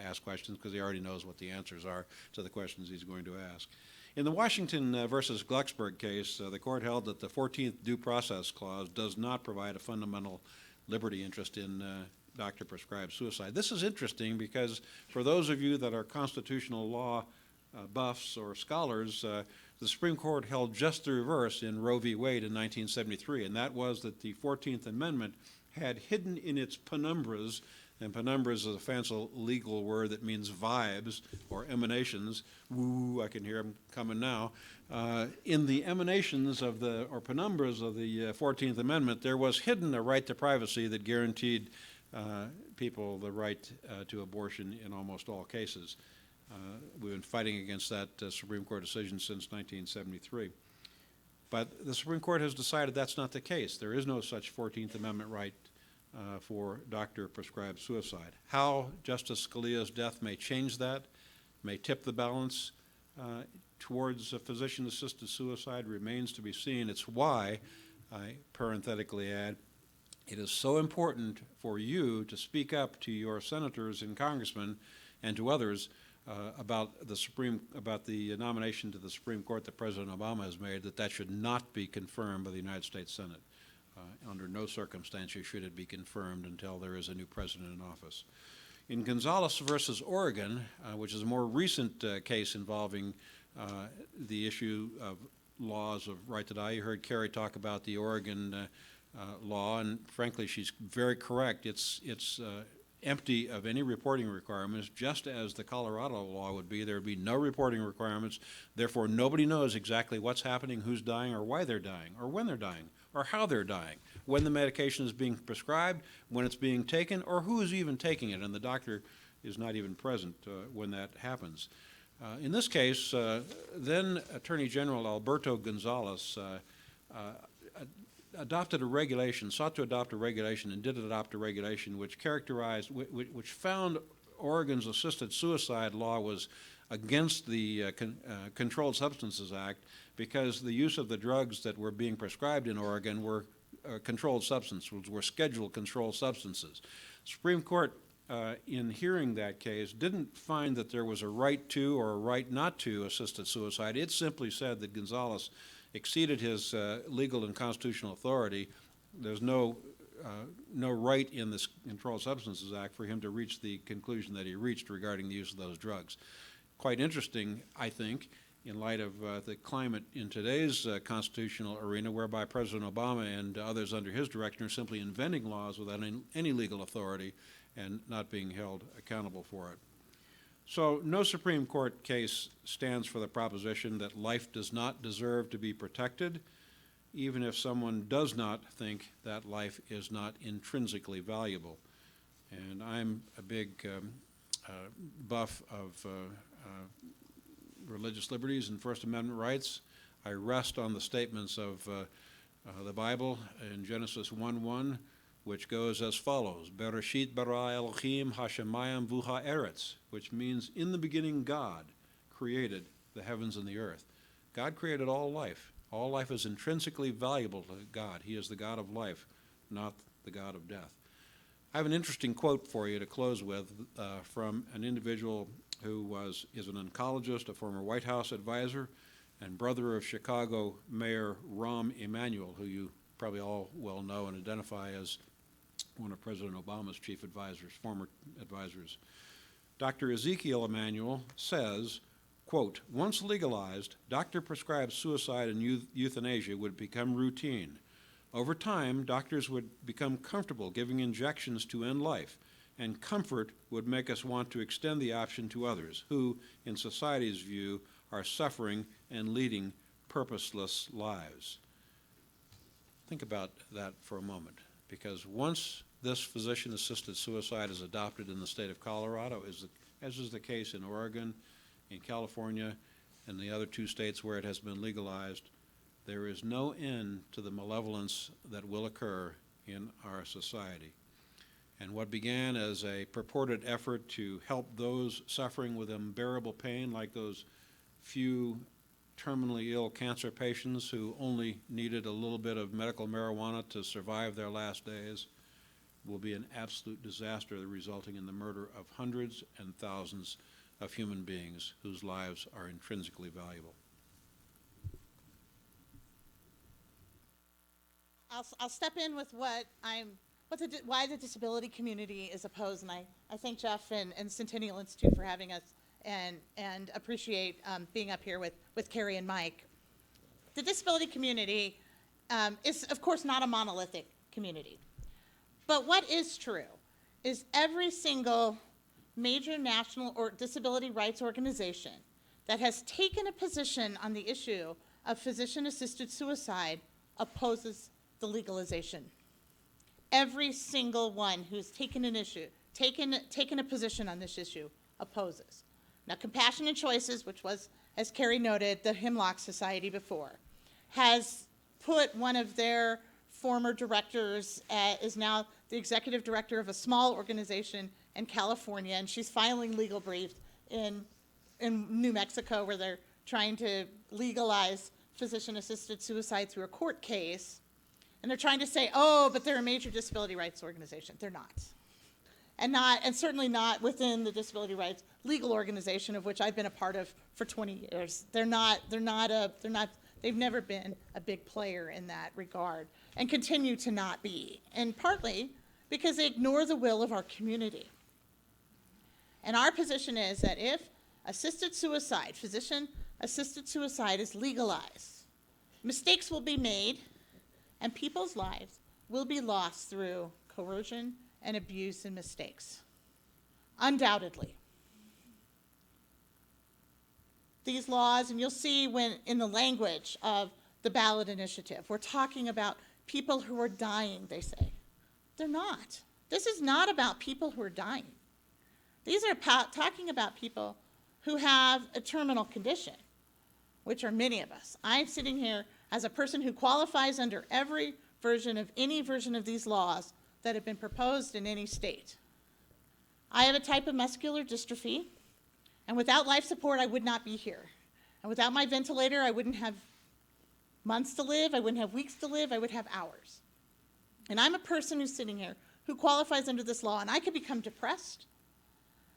ask questions, because he already knows what the answers are to the questions he's going to ask. In the Washington versus Glucksberg case, the court held that the 14th Due Process Clause does not provide a fundamental liberty interest in doctor-prescribed suicide. This is interesting because for those of you that are constitutional law buffs or scholars, the Supreme Court held just the reverse in Roe v. Wade in 1973, and that was that the 14th Amendment had hidden in its penumbras, and penumbras is a fancy legal word that means vibes or emanations. Woo, I can hear them coming now. In the emanations of or penumbras of the 14th Amendment, there was hidden a right to privacy that guaranteed people the right to abortion in almost all cases. We've been fighting against that Supreme Court decision since 1973. But the Supreme Court has decided that's not the case. There is no such 14th Amendment right for doctor-prescribed suicide. How Justice Scalia's death may change that, may tip the balance towards physician-assisted suicide remains to be seen. It's why, I parenthetically add, it is so important for you to speak up to your senators and congressmen and to others about the nomination to the Supreme Court that President Obama has made, that should not be confirmed by the United States Senate. Under no circumstances should it be confirmed until there is a new president in office. In Gonzalez versus Oregon, which is a more recent case involving the issue of laws of right to die, you heard Carrie talk about the Oregon law, and frankly, she's very correct. It's empty of any reporting requirements, just as the Colorado law would be. There would be no reporting requirements. Therefore, nobody knows exactly what's happening, who's dying, or why they're dying, or when they're dying, or how they're dying, when the medication is being prescribed, when it's being taken, or who is even taking it, and the doctor is not even present when that happens. In this case, then Attorney General Alberto Gonzales sought to adopt a regulation, and did adopt a regulation which which found Oregon's assisted suicide law was against the Controlled Substances Act, because the use of the drugs that were being prescribed in Oregon were controlled substances, were scheduled controlled substances. Supreme Court, in hearing that case, didn't find that there was a right to or a right not to assisted suicide. It simply said that Gonzales exceeded his legal and constitutional authority. There's no right in this Controlled Substances Act for him to reach the conclusion that he reached regarding the use of those drugs. Quite interesting, I think, in light of the climate in today's constitutional arena, whereby President Obama and others under his direction are simply inventing laws without any legal authority and not being held accountable for it. So no Supreme Court case stands for the proposition that life does not deserve to be protected, even if someone does not think that life is not intrinsically valuable. And I'm a big buff of religious liberties and First Amendment rights. I rest on the statements of the Bible in Genesis 1:1, which goes as follows: Bereshit bara Elohim hashemayim v'ha eretz, which means in the beginning God created the heavens and the earth. God created all life. All life is intrinsically valuable to God. He is the God of life, not the God of death. I have an interesting quote for you to close with from an individual who is an oncologist, a former White House advisor, and brother of Chicago Mayor Rahm Emanuel, who you probably all well know and identify as one of President Obama's chief advisors, former advisors. Dr. Ezekiel Emanuel says, quote, once legalized, doctor-prescribed suicide and euthanasia would become routine. Over time, doctors would become comfortable giving injections to end life, and comfort would make us want to extend the option to others who, in society's view, are suffering and leading purposeless lives. Think about that for a moment, because once this physician-assisted suicide is adopted in the state of Colorado, as is the case in Oregon, in California, and the other 2 states where it has been legalized, there is no end to the malevolence that will occur in our society. And what began as a purported effort to help those suffering with unbearable pain, like those few terminally ill cancer patients who only needed a little bit of medical marijuana to survive their last days, will be an absolute disaster, resulting in the murder of hundreds and thousands of human beings whose lives are intrinsically valuable. I'll step in with why the disability community is opposed, and I thank Jeff and Centennial Institute for having us, and appreciate being up here with Carrie and Mike. The disability community is, of course, not a monolithic community. But what is true is every single major national or disability rights organization that has taken a position on the issue of physician-assisted suicide opposes the legalization. Every single one who's taken an issue, taken a position on this issue, opposes. Now, Compassionate Choices, which was, as Carrie noted, the Hemlock Society before, has put one of their former directors, is now the executive director of a small organization in California, and she's filing legal briefs in New Mexico, where they're trying to legalize physician-assisted suicide through a court case. And they're trying to say, oh, but they're a major disability rights organization. They're not. And certainly not within the disability rights legal organization, of which I've been a part of for 20 years. They've never been a big player in that regard, and continue to not be. And partly because they ignore the will of our community. And our position is that if assisted suicide, physician-assisted suicide is legalized, mistakes will be made, and people's lives will be lost through coercion and abuse and mistakes. Undoubtedly. These laws, and you'll see when in the language of the ballot initiative, we're talking about people who are dying, they say. They're not. This is not about people who are dying. These are talking about people who have a terminal condition, which are many of us. I'm sitting here as a person who qualifies under every version of any version of these laws that have been proposed in any state. I have a type of muscular dystrophy, and without life support, I would not be here. And without my ventilator, I wouldn't have months to live, I wouldn't have weeks to live, I would have hours. And I'm a person who's sitting here who qualifies under this law, and I could become depressed.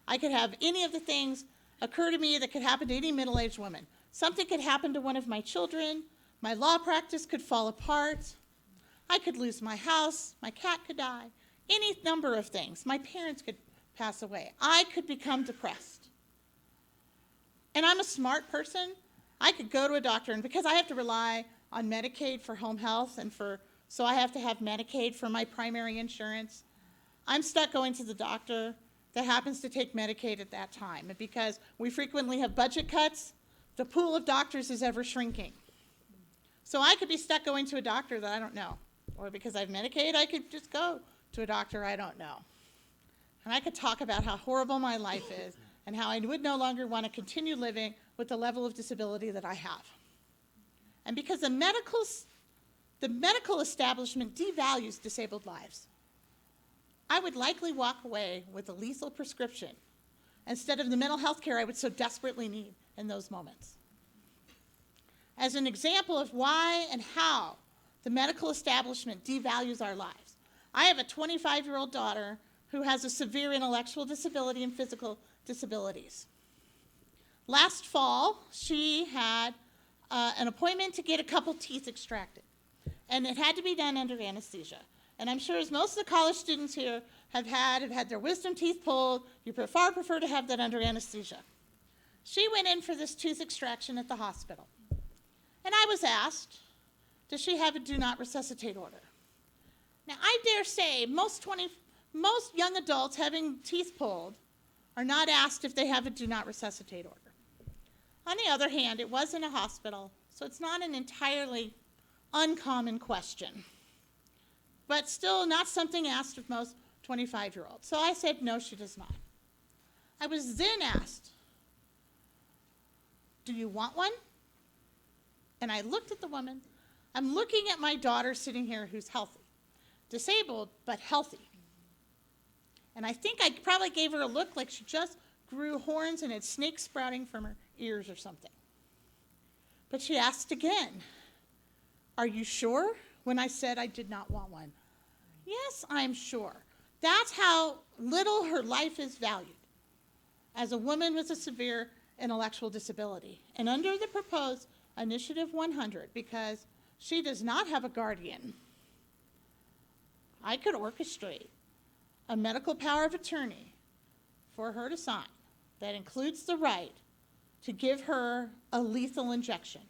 I could have any of the things occur to me that could happen to any middle-aged woman. Something could happen to one of my children, my law practice could fall apart, I could lose my house, my cat could die, any number of things. My parents could pass away. I could become depressed. And I'm a smart person. I could go to a doctor, and because I have to rely on Medicaid for home health, so I have to have Medicaid for my primary insurance, I'm stuck going to the doctor that happens to take Medicaid at that time. And because we frequently have budget cuts, the pool of doctors is ever shrinking. So I could be stuck going to a doctor that I don't know. Or because I have Medicaid, I could just go to a doctor I don't know. And I could talk about how horrible my life is and how I would no longer want to continue living with the level of disability that I have. And because the medical establishment devalues disabled lives, I would likely walk away with a lethal prescription instead of the mental health care I would so desperately need in those moments. As an example of why and how the medical establishment devalues our lives, I have a 25-year-old daughter who has a severe intellectual disability and physical disabilities. Last fall, she had an appointment to get a couple teeth extracted, and it had to be done under anesthesia. And I'm sure as most of the college students here have had their wisdom teeth pulled, you far prefer to have that under anesthesia. She went in for this tooth extraction at the hospital. And I was asked, does she have a do not resuscitate order? Now, I dare say most young adults having teeth pulled are not asked if they have a do not resuscitate order. On the other hand, it was in a hospital, so it's not an entirely uncommon question, but still not something asked of most 25-year-olds. So I said, no, she does not. I was then asked, do you want one? And I looked at the woman. I'm looking at my daughter sitting here who's healthy, disabled, but healthy. And I think I probably gave her a look like she just grew horns and had snakes sprouting from her ears or something. But she asked again, are you sure? When I said I did not want one. Yes, I'm sure. That's how little her life is valued as a woman with a severe intellectual disability. And under the proposed Initiative 100, because she does not have a guardian, I could orchestrate a medical power of attorney for her to sign that includes the right to give her a lethal injection,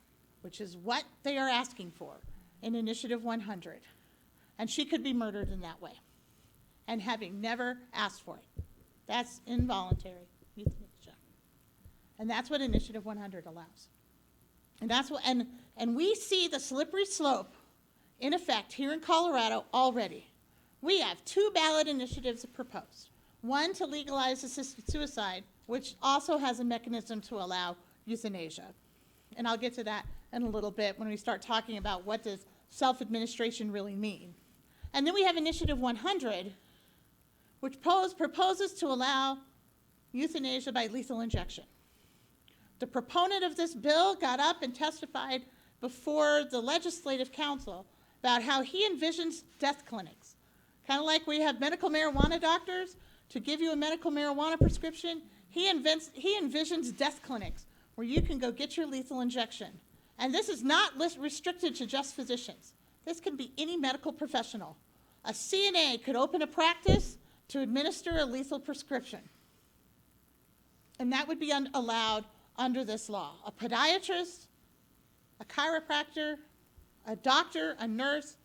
which is what they are asking for in Initiative 100. And she could be murdered in that way, and having never asked for it. That's involuntary euthanasia. And that's what Initiative 100 allows. And that's what, and we see the slippery slope in effect here in Colorado already. We have 2 ballot initiatives proposed. One to legalize assisted suicide, which also has a mechanism to allow euthanasia. And I'll get to that in a little bit when we start talking about what does self-administration really mean. And then we have Initiative 100, which proposes to allow euthanasia by lethal injection. The proponent of this bill got up and testified before the Legislative Council about how he envisions death clinics. Kind of like we have medical marijuana doctors to give you a medical marijuana prescription, he envisions death clinics where you can go get your lethal injection. And this is not restricted to just physicians. This can be any medical professional. A CNA could open a practice to administer a lethal prescription. And that would be allowed under this law. A podiatrist, a chiropractor, a doctor, a nurse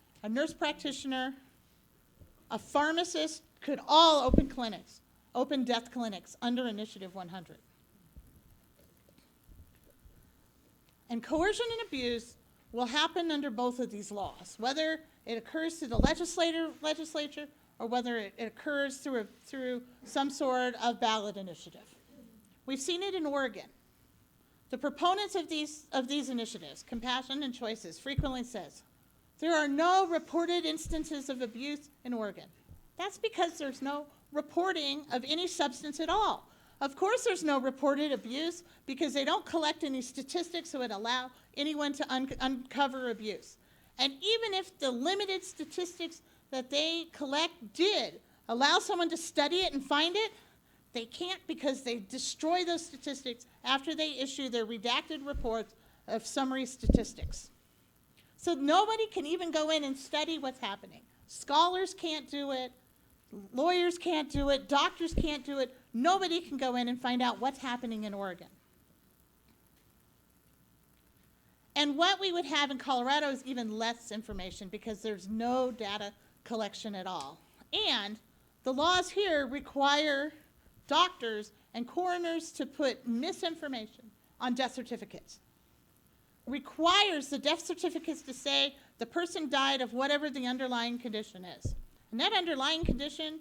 practitioner, a pharmacist could all open clinics, open death clinics under Initiative 100. And coercion and abuse will happen under both of these laws, whether it occurs through the legislature or whether it occurs through some sort of ballot initiative. We've seen it in Oregon. The proponents of these initiatives, Compassion and Choices, frequently says, there are no reported instances of abuse in Oregon. That's because there's no reporting of any substance at all. Of course there's no reported abuse because they don't collect any statistics that would allow anyone to uncover abuse. And even if the limited statistics that they collect did allow someone to study it and find it, they can't because they destroy those statistics after they issue their redacted reports of summary statistics. So nobody can even go in and study what's happening. Scholars can't do it, lawyers can't do it, doctors can't do it. Nobody can go in and find out what's happening in Oregon. And what we would have in Colorado is even less information because there's no data collection at all. And the laws here require doctors and coroners to put misinformation on death certificates. Requires the death certificates to say the person died of whatever the underlying condition is. And that underlying condition,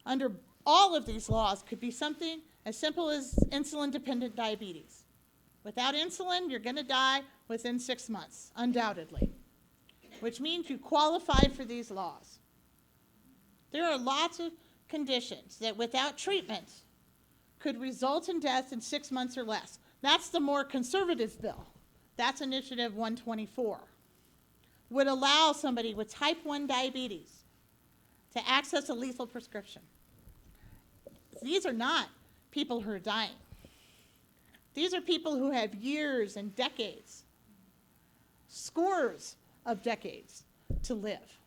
under all of these laws could be something as simple as insulin-dependent diabetes. Without insulin, you're going to die within 6 months, undoubtedly, which means you qualify for these laws. There are lots of conditions that without treatment could result in death in 6 months or less. That's the more conservative bill. That's Initiative 124. Would allow somebody with type 1 diabetes to access a lethal prescription. These are not people who are dying. These are people who have years and decades, scores of decades to live.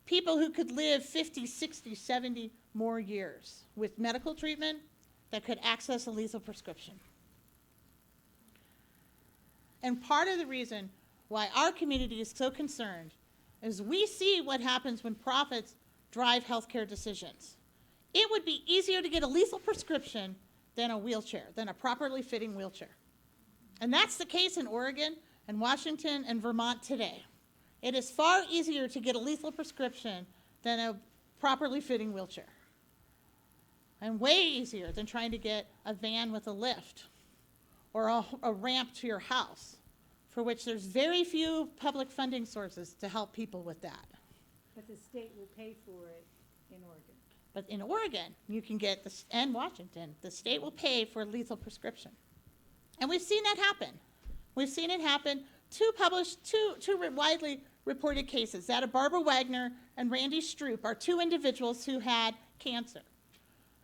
People who could live 50, 60, 70 more years with medical treatment that could access a lethal prescription. And part of the reason why our community is so concerned is we see what happens when profits drive healthcare decisions. It would be easier to get a lethal prescription than a wheelchair, than a properly fitting wheelchair. And that's the case in Oregon and Washington and Vermont today. It is far easier to get a lethal prescription than a properly fitting wheelchair. And way easier than trying to get a van with a lift or a ramp to your house, for which there's very few public funding sources to help people with that. But the state will pay for it in Oregon. But in Oregon, you can get this, and Washington, the state will pay for a lethal prescription. And we've seen that happen. We've seen it happen. Two widely reported cases, that of Barbara Wagner and Randy Stroop, are two individuals who had cancer,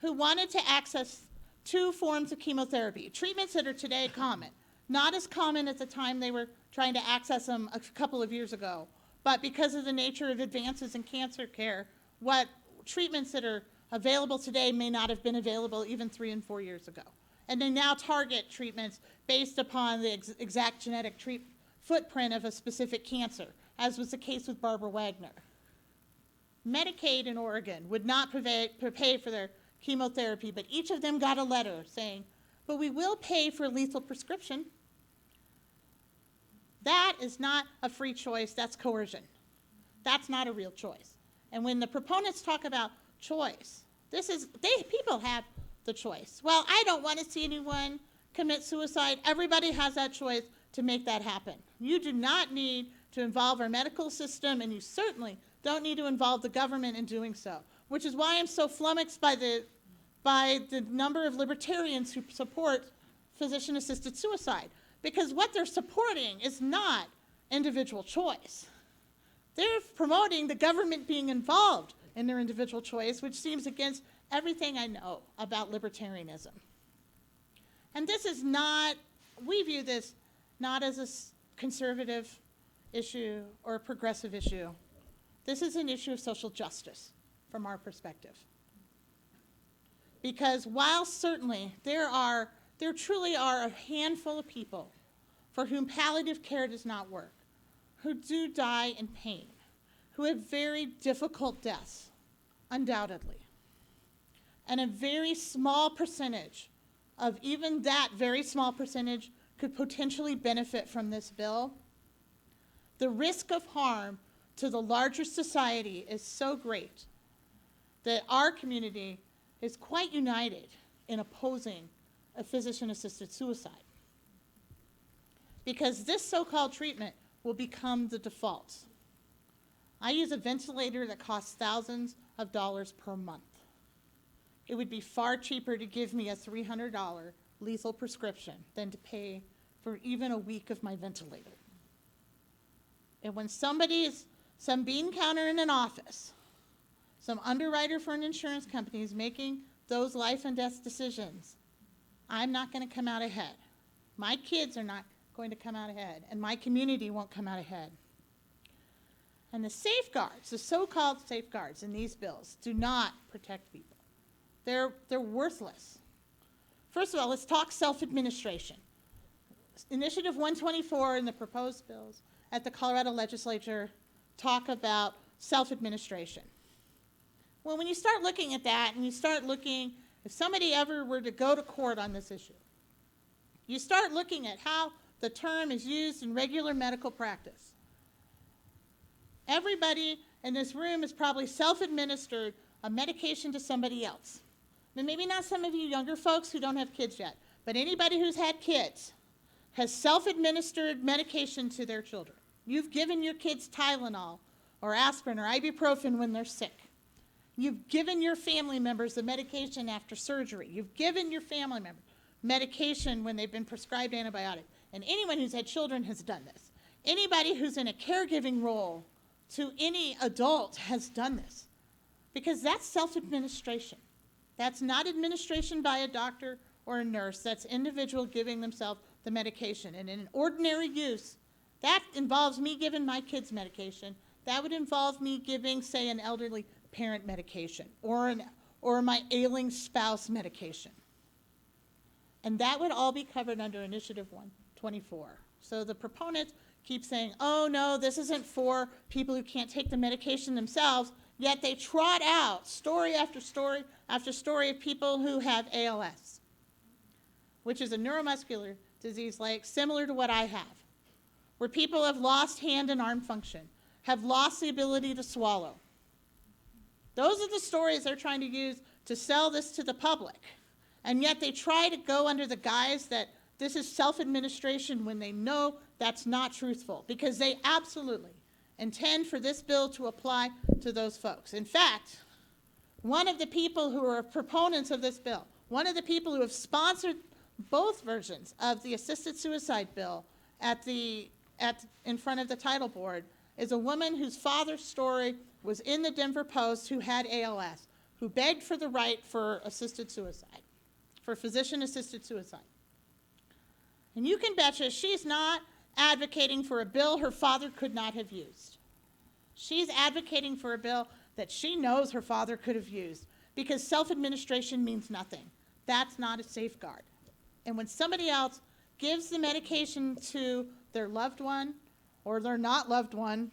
who wanted to access 2 forms of chemotherapy, treatments that are today common. Not as common at the time they were trying to access them a couple of years ago, but because of the nature of advances in cancer care, what treatments that are available today may not have been available even 3 and 4 years ago. And they now target treatments based upon the exact genetic footprint of a specific cancer, as was the case with Barbara Wagner. Medicaid in Oregon would not pay for their chemotherapy, but each of them got a letter saying, but we will pay for a lethal prescription. That is not a free choice, that's coercion. That's not a real choice. And when the proponents talk about choice, people have the choice. Well, I don't want to see anyone commit suicide. Everybody has that choice to make that happen. You do not need to involve our medical system, and you certainly don't need to involve the government in doing so, which is why I'm so flummoxed by the number of libertarians who support physician-assisted suicide, because what they're supporting is not individual choice. They're promoting the government being involved in their individual choice, which seems against everything I know about libertarianism. And this is not, we view this not as a conservative issue or a progressive issue. This is an issue of social justice from our perspective. Because while certainly there truly are a handful of people for whom palliative care does not work, who do die in pain, who have very difficult deaths, undoubtedly. And a very small percentage of even that very small percentage could potentially benefit from this bill. The risk of harm to the larger society is so great that our community is quite united in opposing a physician-assisted suicide. Because this so-called treatment will become the default. I use a ventilator that costs thousands of dollars per month. It would be far cheaper to give me a $300 lethal prescription than to pay for even a week of my ventilator. And when some bean counter in an office, some underwriter for an insurance company is making those life and death decisions, I'm not going to come out ahead. My kids are not going to come out ahead, and my community won't come out ahead. And the safeguards, the so-called safeguards in these bills, do not protect people. They're worthless. First of all, let's talk self-administration. Initiative 124 and the proposed bills at the Colorado legislature talk about self-administration. Well, when you start looking at that, and you start looking, if somebody ever were to go to court on this issue, you start looking at how the term is used in regular medical practice. Everybody in this room has probably self-administered a medication to somebody else. Now, maybe not some of you younger folks who don't have kids yet, but anybody who's had kids has self-administered medication to their children. You've given your kids Tylenol or aspirin or ibuprofen when they're sick. You've given your family members the medication after surgery. You've given your family members medication when they've been prescribed antibiotics. And anyone who's had children has done this. Anybody who's in a caregiving role to any adult has done this, because that's self-administration. That's not administration by a doctor or a nurse. That's individual giving themselves the medication. And in ordinary use, that involves me giving my kids medication. That would involve me giving, say, an elderly parent medication or my ailing spouse medication. And that would all be covered under Initiative 124. So the proponents keep saying, oh no, this isn't for people who can't take the medication themselves, yet they trot out story after story after story of people who have ALS, which is a neuromuscular disease similar to what I have, where people have lost hand and arm function, have lost the ability to swallow. Those are the stories they're trying to use to sell this to the public. And yet they try to go under the guise that this is self-administration when they know that's not truthful, because they absolutely intend for this bill to apply to those folks. In fact, one of the people who are proponents of this bill, one of the people who have sponsored both versions of the assisted suicide bill in front of the title board, is a woman whose father's story was in the Denver Post, who had ALS, who begged for the right for assisted suicide, for physician-assisted suicide. And you can betcha she's not advocating for a bill her father could not have used. She's advocating for a bill that she knows her father could have used, because self-administration means nothing. That's not a safeguard. And when somebody else gives the medication to their loved one or their not loved one,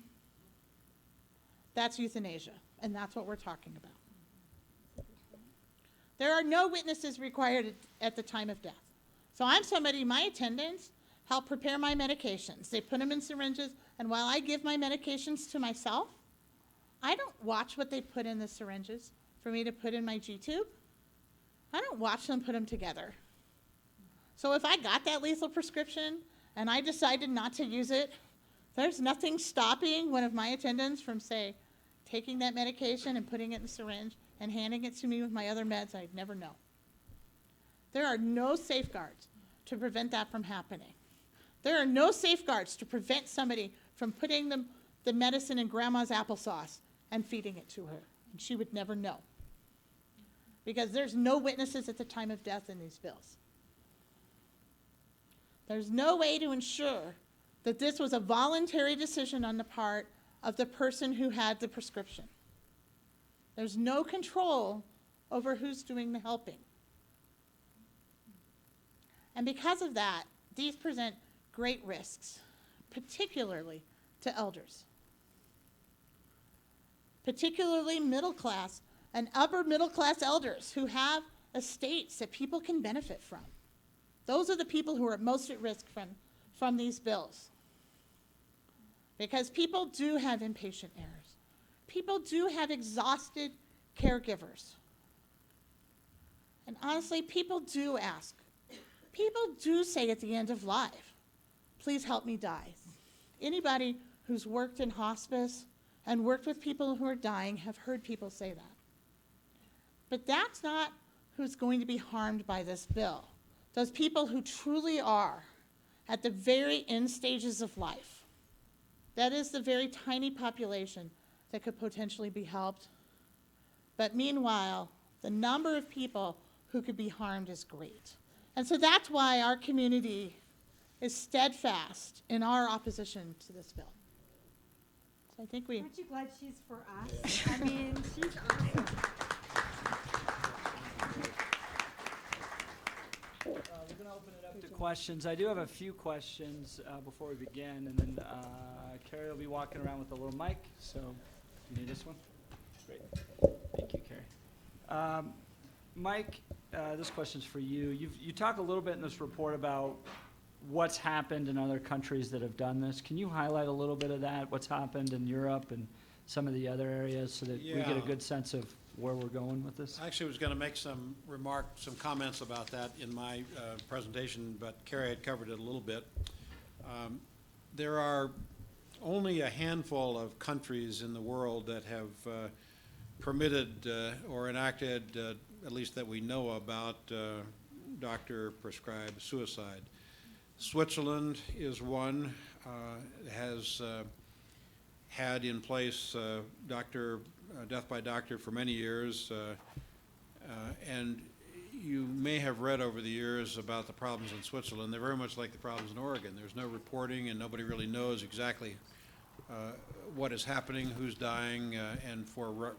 that's euthanasia, and that's what we're talking about. There are no witnesses required at the time of death. So I'm somebody, my attendants help prepare my medications. They put them in syringes, and while I give my medications to myself, I don't watch what they put in the syringes for me to put in my G-tube. I don't watch them put them together. So if I got that lethal prescription and I decided not to use it, there's nothing stopping one of my attendants from, say, taking that medication and putting it in the syringe and handing it to me with my other meds. I'd never know. There are no safeguards to prevent that from happening. There are no safeguards to prevent somebody from putting the medicine in grandma's applesauce and feeding it to her. And she would never know, because there's no witnesses at the time of death in these bills. There's no way to ensure that this was a voluntary decision on the part of the person who had the prescription. There's no control over who's doing the helping. And because of that, these present great risks, particularly to elders, particularly middle class and upper middle class elders who have estates that people can benefit from. Those are the people who are most at risk from these bills. Because people do have impatient heirs. People do have exhausted caregivers. And honestly, people do ask. People do say at the end of life, please help me die. Anybody who's worked in hospice and worked with people who are dying have heard people say that. But that's not who's going to be harmed by this bill. Those people who truly are at the very end stages of life. That is the very tiny population that could potentially be helped. But meanwhile, the number of people who could be harmed is great. And so that's why our community is steadfast in our opposition to this bill. So I think Aren't you glad she's for us? I mean, she's awesome. We're going to open it up to questions. I do have a few questions before we begin, and then Carrie will be walking around with a little mic, so you need this one? Great. Thank you, Carrie. Mike, this question's for you. You talk a little bit in this report about what's happened in other countries that have done this. Can you highlight a little bit of that, what's happened in Europe and some of the other areas, so that we get a Yeah. good sense of where we're going with this? I actually was going to make some comments about that in my presentation, but Carrie had covered it a little bit. There are only a handful of countries in the world that have permitted or enacted, at least that we know about, doctor-prescribed suicide. Switzerland is one, has had in place death by doctor for many years, and you may have read over the years about the problems in Switzerland. They're very much like the problems in Oregon. There's no reporting, and nobody really knows exactly what is happening, who's dying, and for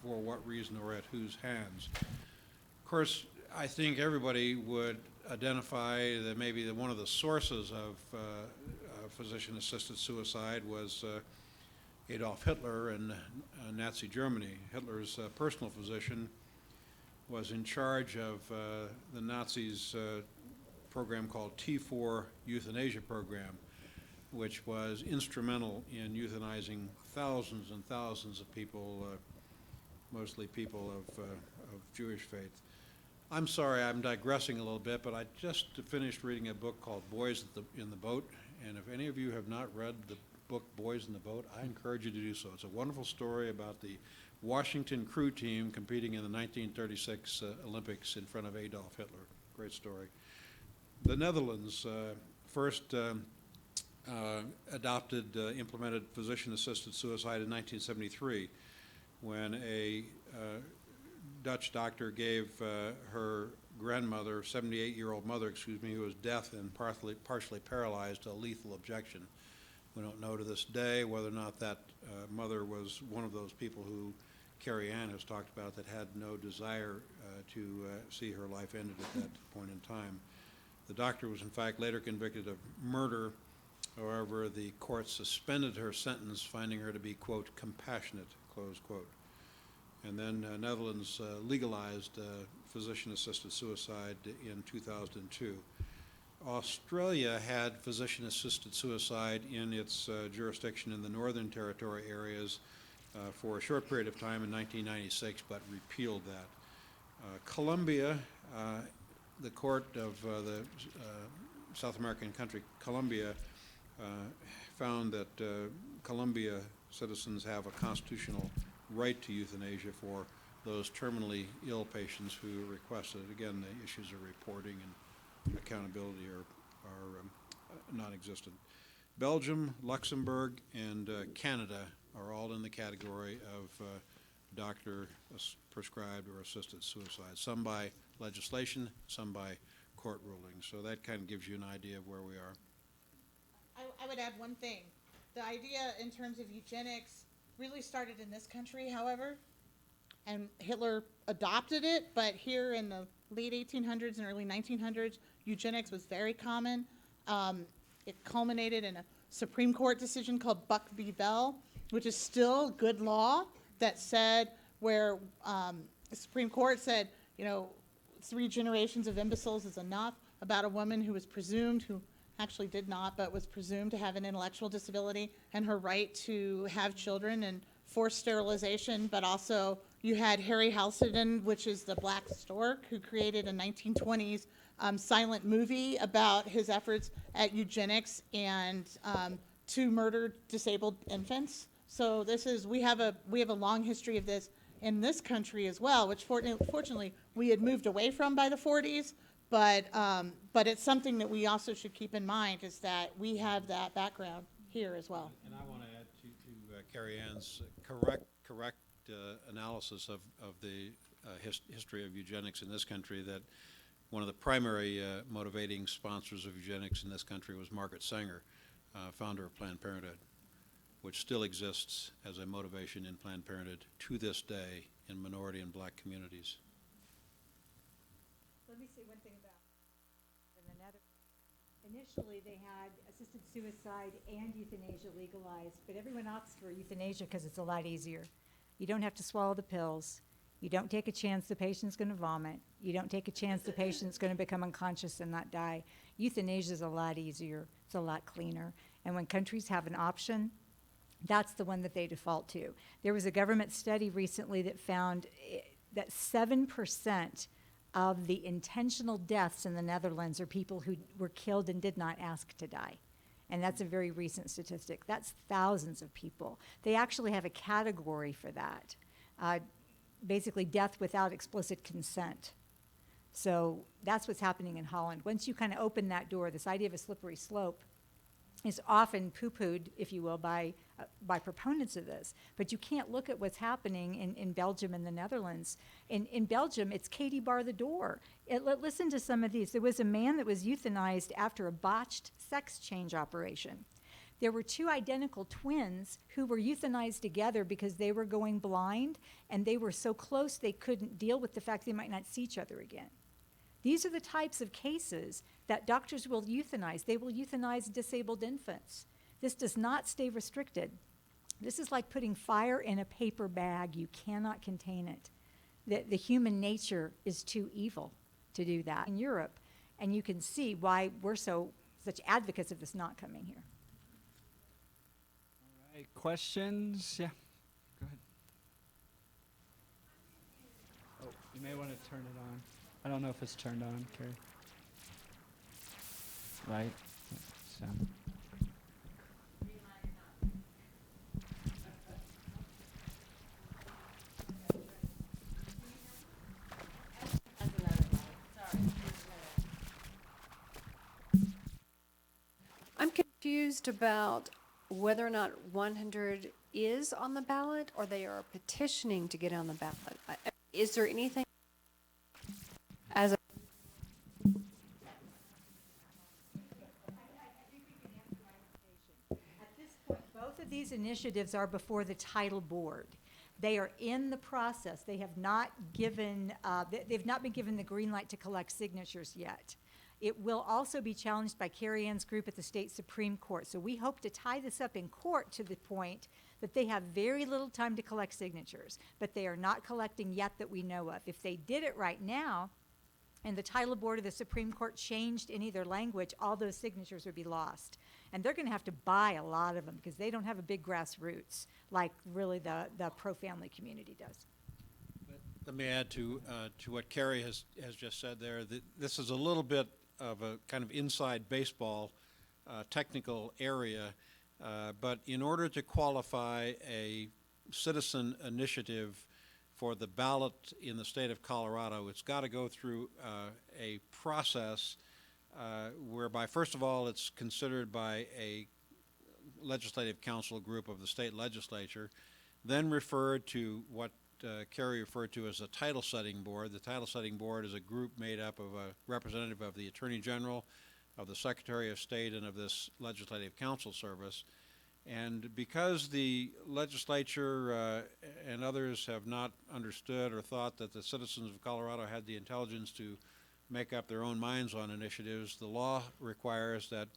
what reason or at whose hands. Of course, I think everybody would identify that maybe one of the sources of physician-assisted suicide was Adolf Hitler in Nazi Germany. Hitler's personal physician was in charge of the Nazis' program called T4 euthanasia program, which was instrumental in euthanizing thousands and thousands of people, mostly people of Jewish faith. I'm sorry, I'm digressing a little bit, but I just finished reading a book called Boys in the Boat, and if any of you have not read the book Boys in the Boat, I encourage you to do so. It's a wonderful story about the Washington crew team competing in the 1936 Olympics in front of Adolf Hitler. Great story. The Netherlands first implemented physician-assisted suicide in 1973 when a Dutch doctor gave her grandmother, 78-year-old mother, who was deaf and partially paralyzed, a lethal injection. We don't know to this day whether or not that mother was one of those people who Carrie Ann has talked about that had no desire to see her life ended at that point in time. The doctor was in fact later convicted of murder. However, the court suspended her sentence, finding her to be, quote, compassionate, close quote. And then Netherlands legalized physician-assisted suicide in 2002. Australia had physician-assisted suicide in its jurisdiction in the Northern Territory areas for a short period of time in 1996, but repealed that. Colombia, the court of the South American country Colombia found that Colombia citizens have a constitutional right to euthanasia for those terminally ill patients who request it. Again, the issues of reporting and accountability are non-existent. Belgium, Luxembourg, and Canada are all in the category of doctor-prescribed or assisted suicide, some by legislation, some by court rulings. So that kind of gives you an idea of where we are. I would add one thing. The idea in terms of eugenics really started in this country, however, and Hitler adopted it, but here in the late 1800s and early 1900s, eugenics was very common. It culminated in a Supreme Court decision called Buck v. Bell, which is still good law, that said where the Supreme Court said, 3 generations of imbeciles is enough, about a woman who was presumed, who actually did not, but was presumed to have an intellectual disability, and her right to have children and forced sterilization. But also you had Harry Halcyon, which is the Black Stork, who created a 1920s silent movie about his efforts at eugenics and to murder disabled infants. So we have a long history of this in this country as well, which fortunately we had moved away from by the 40s. But it's something that we also should keep in mind, is that we have that background here as well. And I want to add to Carrie Ann's correct analysis of the history of eugenics in this country, that one of the primary motivating sponsors of eugenics in this country was Margaret Sanger, founder of Planned Parenthood, which still exists as a motivation in Planned Parenthood to this day in minority and black communities. Let me say one thing about another. Initially, they had assisted suicide and euthanasia legalized, but everyone opts for euthanasia because it's a lot easier. You don't have to swallow the pills. You don't take a chance the patient's going to vomit. You don't take a chance the patient's going to become unconscious and not die. Euthanasia is a lot easier. It's a lot cleaner. And when countries have an option, that's the one that they default to. There was a government study recently that found that 7% of the intentional deaths in the Netherlands are people who were killed and did not ask to die. And that's a very recent statistic. That's thousands of people. They actually have a category for that. Basically, death without explicit consent. So that's what's happening in Holland. Once you kind of open that door, this idea of a slippery slope is often poo-pooed, if you will, by proponents of this. But you can't look at what's happening in Belgium and the Netherlands. In Belgium, it's Katie bar the door. Listen to some of these. There was a man that was euthanized after a botched sex change operation. There were two identical twins who were euthanized together because they were going blind, and they were so close they couldn't deal with the fact they might not see each other again. These are the types of cases that doctors will euthanize. They will euthanize disabled infants. This does not stay restricted. This is like putting fire in a paper bag. You cannot contain it. The human nature is too evil to do that in Europe, and you can see why we're such advocates of this not coming here. All right, questions? Yeah, go ahead. Oh, you may want to turn it on. I don't know if it's turned on, Carrie. Right? So. I'm confused about whether or not 100 is on the ballot or they are petitioning to get on the ballot. Is there anything as a Both of these initiatives are before the title board. They are in the process. They have not given, they've not been given the green light to collect signatures yet. It will also be challenged by Carrie Ann's group at the state Supreme Court. So we hope to tie this up in court to the point that they have very little time to collect signatures, but they are not collecting yet that we know of. If they did it right now, and the title board of the Supreme Court changed any of their language, all those signatures would be lost. And they're going to have to buy a lot of them because they don't have a big grassroots like really the pro-family community does. Let me add to what Carrie has just said there. This is a little bit of a kind of inside baseball technical area, but in order to qualify a citizen initiative for the ballot in the state of Colorado, it's got to go through a process whereby, first of all, it's considered by a legislative council group of the state legislature, then referred to what Carrie referred to as a title setting board. The title setting board is a group made up of a representative of the Attorney General, of the Secretary of State, and of this Legislative Council Service. And because the legislature and others have not understood or thought that the citizens of Colorado had the intelligence to make up their own minds on initiatives, the law requires that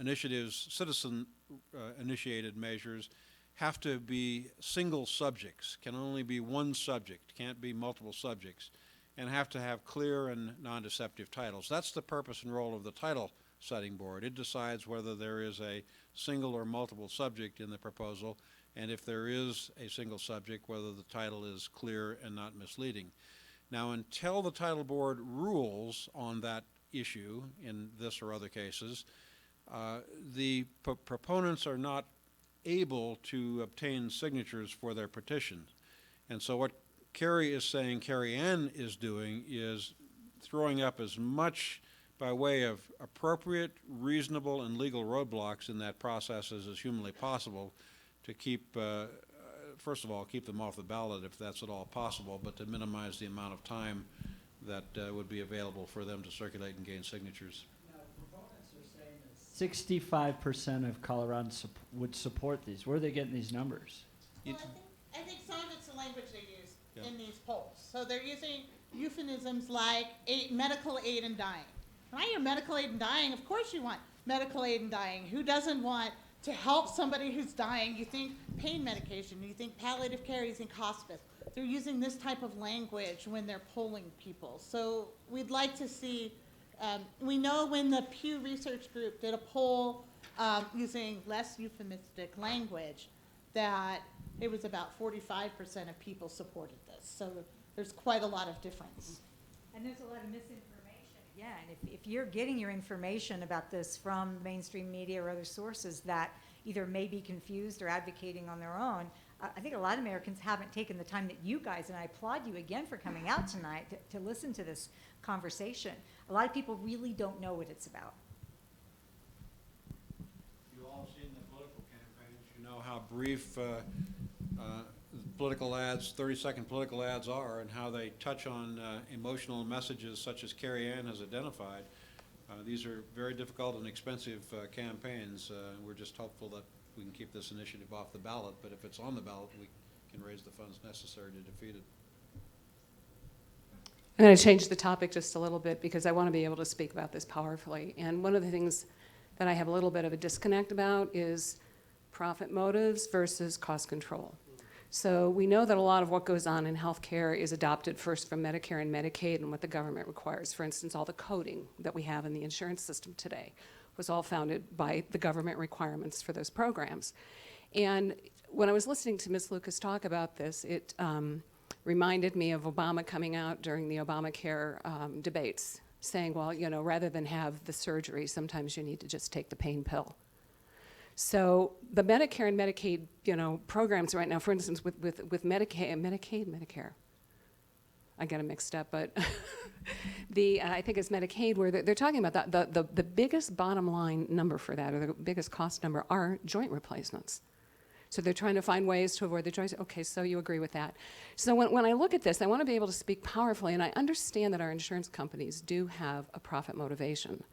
initiatives, citizen-initiated measures, have to be single subjects, can only be one subject, can't be multiple subjects, and have to have clear and non-deceptive titles. That's the purpose and role of the title setting board. It decides whether there is a single or multiple subject in the proposal, and if there is a single subject, whether the title is clear and not misleading. Now, until the title board rules on that issue in this or other cases, the proponents are not able to obtain signatures for their petitions. And so what Carrie is saying, Carrie Ann is doing, is throwing up as much by way of appropriate, reasonable, and legal roadblocks in that process as is humanly possible to keep, first of all, keep them off the ballot if that's at all possible, but to minimize the amount of time that would be available for them to circulate and gain signatures. 65% of Coloradans would support these. Where are they getting these numbers? Well, I think some of it's the language they use Yeah. in these polls. So they're using euphemisms like medical aid in dying. When I hear medical aid in dying, of course you want medical aid in dying. Who doesn't want to help somebody who's dying? You think pain medication, you think palliative care, you think hospice. They're using this type of language when they're polling people. So we'd like to see, we know when the Pew Research Group did a poll using less euphemistic language, that it was about 45% of people supported this. So there's quite a lot of difference. And there's a lot of misinformation. Again, if you're getting your information about this from mainstream media or other sources that either may be confused or advocating on their own, I think a lot of Americans haven't taken the time that you guys, and I applaud you again for coming out tonight to listen to this conversation. A lot of people really don't know what it's about. You all seen the political campaigns, you know how brief political ads, 30-second political ads are, and how they touch on emotional messages such as Carrie Ann has identified. These are very difficult and expensive campaigns. We're just hopeful that we can keep this initiative off the ballot, but if it's on the ballot, we can raise the funds necessary to defeat it. I'm going to change the topic just a little bit because I want to be able to speak about this powerfully. And one of the things that I have a little bit of a disconnect about is profit motives versus cost control. So we know that a lot of what goes on in healthcare is adopted first from Medicare and Medicaid and what the government requires. For instance, all the coding that we have in the insurance system today was all founded by the government requirements for those programs. And when I was listening to Ms. Lucas talk about this, it reminded me of Obama coming out during the Obamacare debates, saying, well, you know, rather than have the surgery, sometimes you need to just take the pain pill. So the Medicare and Medicaid, you know, programs right now, for instance, with Medicare, I get them mixed up, but I think it's Medicaid, where they're talking about that. The biggest bottom line number for that, or the biggest cost number, are joint replacements. So they're trying to find ways to avoid the joints. Okay, so you agree with that. So when I look at this, I want to be able to speak powerfully, and I understand that our insurance companies do have a profit motivation.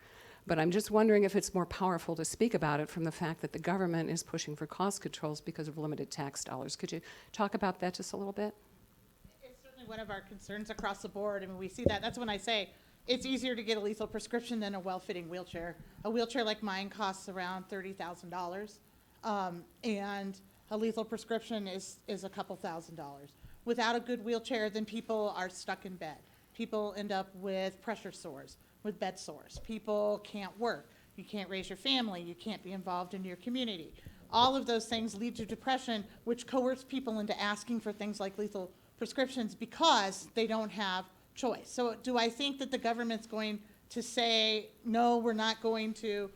But I'm just wondering if it's more powerful to speak about it from the fact that the government is pushing for cost controls because of limited tax dollars. Could you talk about that just a little bit? It's certainly one of our concerns across the board. I mean, we see that. That's when I say it's easier to get a lethal prescription than a well-fitting wheelchair. A wheelchair like mine costs around $30,000, and a lethal prescription is a couple $1,000s. Without a good wheelchair, then people are stuck in bed. People end up with pressure sores, with bed sores. People can't work. You can't raise your family. You can't be involved in your community. All of those things lead to depression, which coerce people into asking for things like lethal prescriptions because they don't have choice. So do I think that the government's going to say, no, we're going to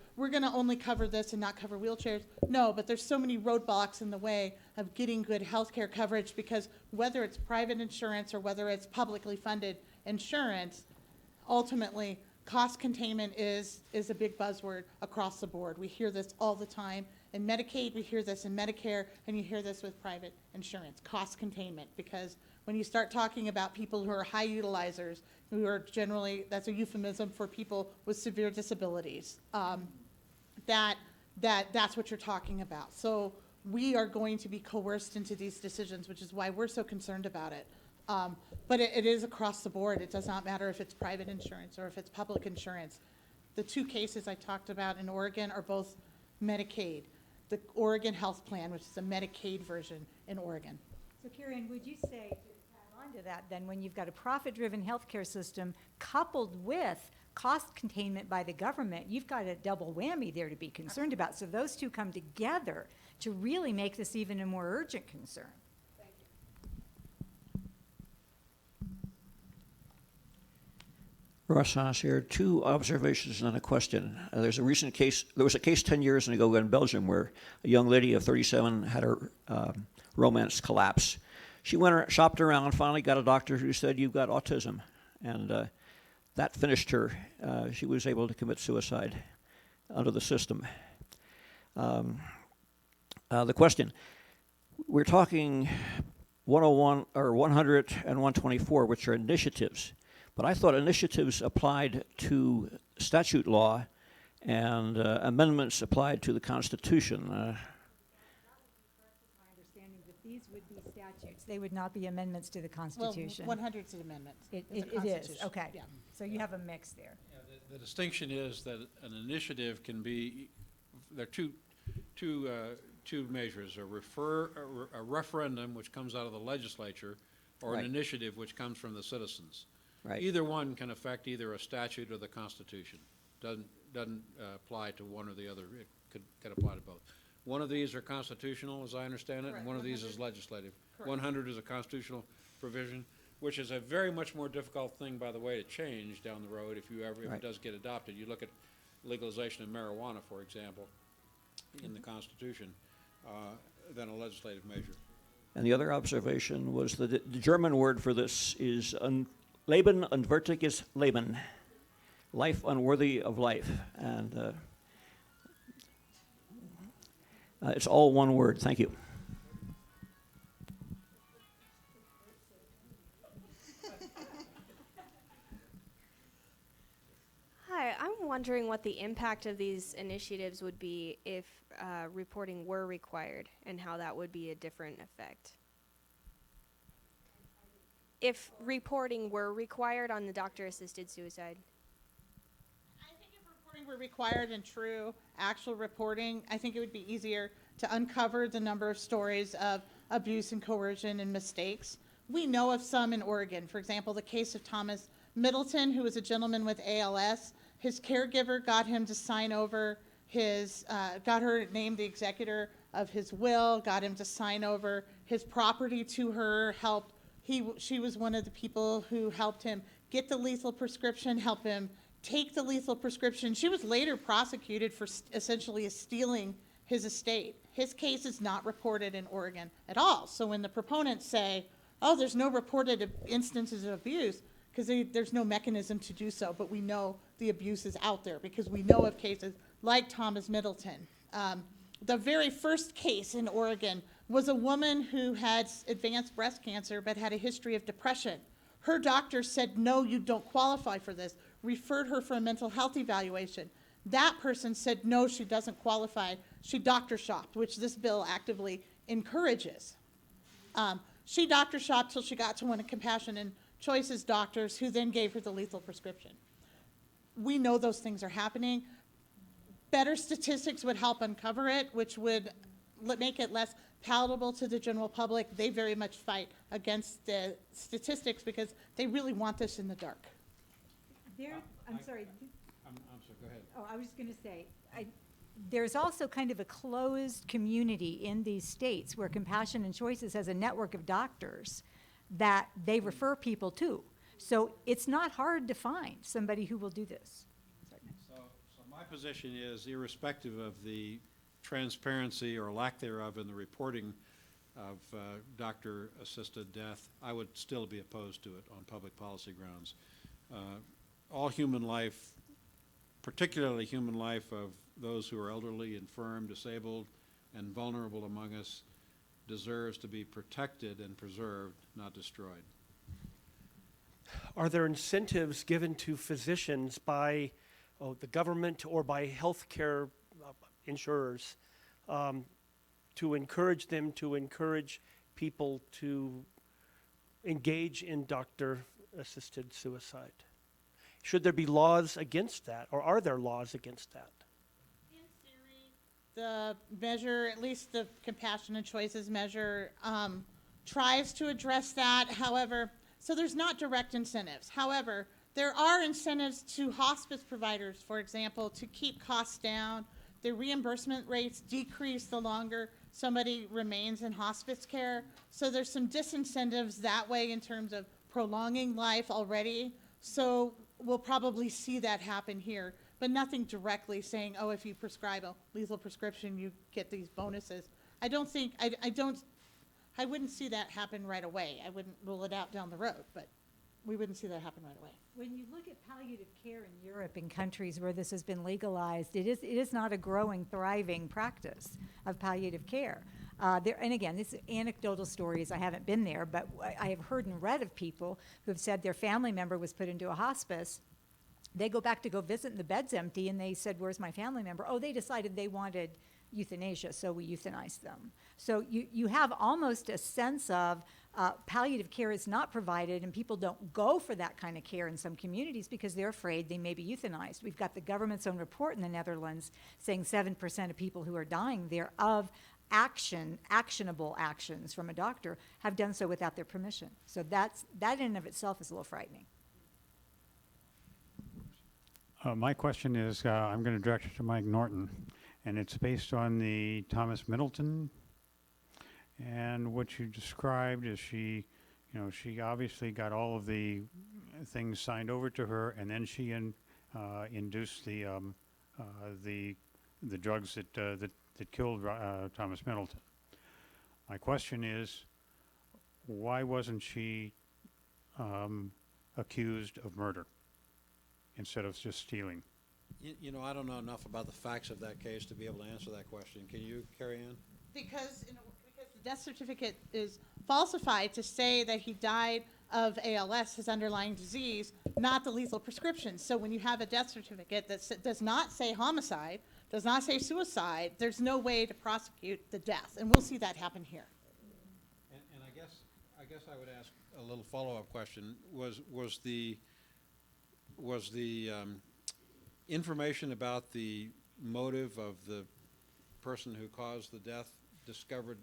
only cover this and not cover wheelchairs? No, but there's so many roadblocks in the way of getting good health care coverage, because whether it's private insurance or whether it's publicly funded insurance, ultimately cost containment is a big buzzword across the board. We hear this all the time in Medicaid, we hear this in Medicare, and you hear this with private insurance, cost containment. Because when you start talking about people who are high utilizers, who are generally, that's a euphemism for people with severe disabilities, that's what you're talking about. So we are going to be coerced into these decisions, which is why we're so concerned about it. But it is across the board. It does not matter if it's private insurance or if it's public insurance. The two cases I talked about in Oregon are both Medicaid. The Oregon Health Plan, which is a Medicaid version in Oregon. So Karen, would you say, to add on to that, then when you've got a profit-driven healthcare system coupled with cost containment by the government, you've got a double whammy there to be concerned about. So those two come together to really make this even a more urgent concern. Ross Haas here. Two observations and then a question. There was a case 10 years ago in Belgium where a young lady of 37 had her romance collapse. She shopped around, finally got a doctor who said, "You've got autism." And that finished her. She was able to commit suicide under the system. The question, we're talking 101 or 100 and 124, which are initiatives. But I thought initiatives applied to statute law and amendments applied to the Constitution. My understanding that these would be statutes. They would not be amendments to the Constitution. Well, 100's an amendment. It It's a is, constitution. okay. Yeah. So you have a mix there. Yeah, the distinction is that an initiative can be, there are two measures, a referendum, which comes out of the legislature, or Right. an initiative, which comes from the citizens. Right. Either one can affect either a statute or the Constitution. Doesn't apply to one or the other. could apply to both. One of these are constitutional, as I understand it, and Correct. one of these 100. is legislative. Correct. 100 is a constitutional provision, which is a very much more difficult thing, by the way, to change down the road if it Right. does get adopted. You look at legalization of marijuana, for example, in the Constitution, than a legislative measure. And the other observation was that the German word for this is Leben unwürdiges Leben, life unworthy of life. And it's all one word. Thank you. Hi, I'm wondering what the impact of these initiatives would be if reporting were required and how that would be a different effect. If reporting were required on the doctor-assisted suicide. I think if reporting were required and true, actual reporting, I think it would be easier to uncover the number of stories of abuse and coercion and mistakes. We know of some in Oregon. For example, the case of Thomas Middleton, who was a gentleman with ALS. His caregiver got him to sign over got her named the executor of his will, got him to sign over his property to her, she was one of the people who helped him get the lethal prescription, help him take the lethal prescription. She was later prosecuted for essentially stealing his estate. His case is not reported in Oregon at all. So when the proponents say, oh, there's no reported instances of abuse, because there's no mechanism to do so, but we know the abuse is out there because we know of cases like Thomas Middleton. The very first case in Oregon was a woman who had advanced breast cancer but had a history of depression. Her doctor said, no, you don't qualify for this, referred her for a mental health evaluation. That person said, no, she doesn't qualify. She doctor shopped, which this bill actively encourages. She doctor shopped till she got to one of Compassion and Choice's doctors, who then gave her the lethal prescription. We know those things are happening. Better statistics would help uncover it, which would make it less palatable to the general public. They very much fight against the statistics because they really want this in the dark. I'm sorry. I'm sorry, go ahead. Oh, I was just going to say, there's also kind of a closed community in these states where Compassion and Choices has a network of doctors that they refer people to. So it's not hard to find somebody who will do this. So my position is, irrespective of the transparency or lack thereof in the reporting of doctor-assisted death, I would still be opposed to it on public policy grounds. All human life, particularly human life of those who are elderly, infirm, disabled, and vulnerable among us, deserves to be protected and preserved, not destroyed. Are there incentives given to physicians by the government or by healthcare insurers to encourage them to encourage people to engage in doctor-assisted suicide? Should there be laws against that, or are there laws against that? In theory, the measure, at least the Compassion and Choices measure, tries to address that. However, so there's not direct incentives. However, there are incentives to hospice providers, for example, to keep costs down. The reimbursement rates decrease the longer somebody remains in hospice care. So there's some disincentives that way in terms of prolonging life already. So we'll probably see that happen here, but nothing directly saying, oh, if you prescribe a lethal prescription, you get these bonuses. I wouldn't see that happen right away. I wouldn't rule it out down the road, but we wouldn't see that happen right away. When you look at palliative care in Europe, in countries where this has been legalized, it is not a growing, thriving practice of palliative care. And again, this is anecdotal stories. I haven't been there, but I have heard and read of people who have said their family member was put into a hospice. They go back to go visit and the bed's empty, and they said, where's my family member? Oh, they decided they wanted euthanasia, so we euthanized them. So you have almost a sense of palliative care is not provided, and people don't go for that kind of care in some communities because they're afraid they may be euthanized. We've got the government's own report in the Netherlands saying 7% of people who are dying there of actionable actions from a doctor have done so without their permission. So that in and of itself is a little frightening. My question is, I'm going to direct it to Mike Norton. and it's based on the Thomas Middleton. And what you described is she obviously got all of the things signed over to her, and then she induced the drugs that killed Thomas Middleton. My question is, why wasn't she accused of murder instead of just stealing? You know, I don't know enough about the facts of that case to be able to answer that question. Can you, Carrie Ann? Because the death certificate is falsified to say that he died of ALS, his underlying disease, not the lethal prescription. So when you have a death certificate that does not say homicide, does not say suicide, there's no way to prosecute the death. And we'll see that happen here. And I guess I would ask a little follow-up question. Was the information about the motive of the person who caused the death discovered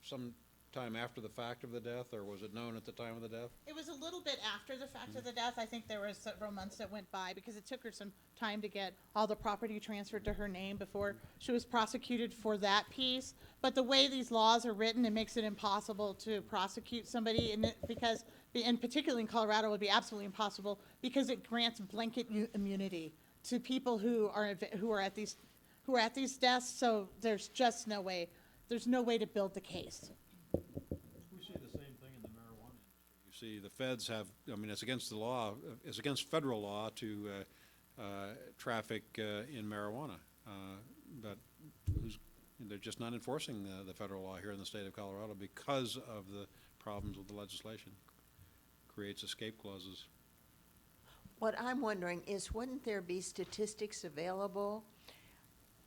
some time after the fact of the death, or was it known at the time of the death? It was a little bit after the fact of the death. I think there were several months that went by because it took her some time to get all the property transferred to her name before she was prosecuted for that piece. But the way these laws are written, it makes it impossible to prosecute somebody, and particularly in Colorado, it would be absolutely impossible because it grants blanket immunity to people who are at these deaths. So there's just no way. There's no way to build the case. We see the same thing in the marijuana industry. You see, the feds have, I mean, it's against the law, it's against federal law to traffic in marijuana. But they're just not enforcing the federal law here in the state of Colorado because of the problems with the legislation. Creates escape clauses. What I'm wondering is, wouldn't there be statistics available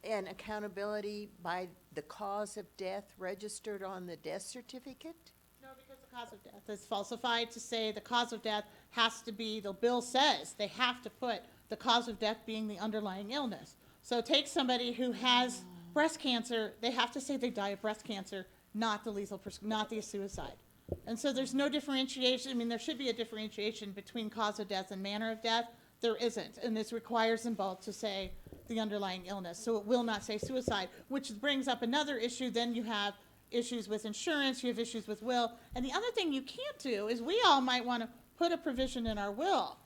and accountability by the cause of death registered on the death certificate? No, because the cause of death is falsified to say the cause of death has to be, the bill says they have to put the cause of death being the underlying illness. So take somebody who has breast cancer, they have to say they die of breast cancer, not the suicide. And so there's no differentiation. I mean, there should be a differentiation between cause of death and manner of death. There isn't, and this requires them both to say the underlying illness. So it will not say suicide, which brings up another issue. Then you have issues with insurance, you have issues with will. And the other thing you can't do is we all might want to put a provision in our will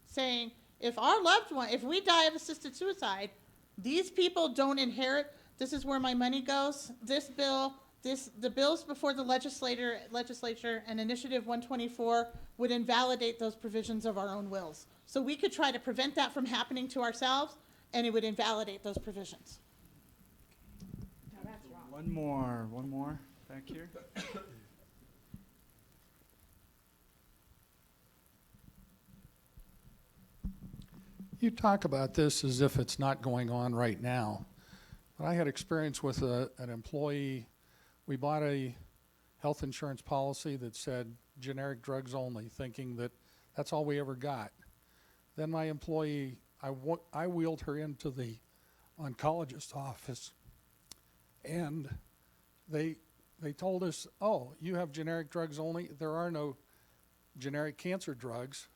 saying if our loved one, if we die of assisted suicide, these people don't inherit, this is where my money goes. This bill, the bills before the legislature and Initiative 124 would invalidate those provisions of our own wills. So we could try to prevent that from happening to ourselves, and it would invalidate those provisions. No, that's wrong. One more back here. You talk about this as if it's not going on right now. But I had experience with an employee. We bought a health insurance policy that said generic drugs only, thinking that that's all we ever got. Then my employee, I wheeled her into the oncologist's office, and they told us, oh, you have generic drugs only? There are no generic cancer drugs.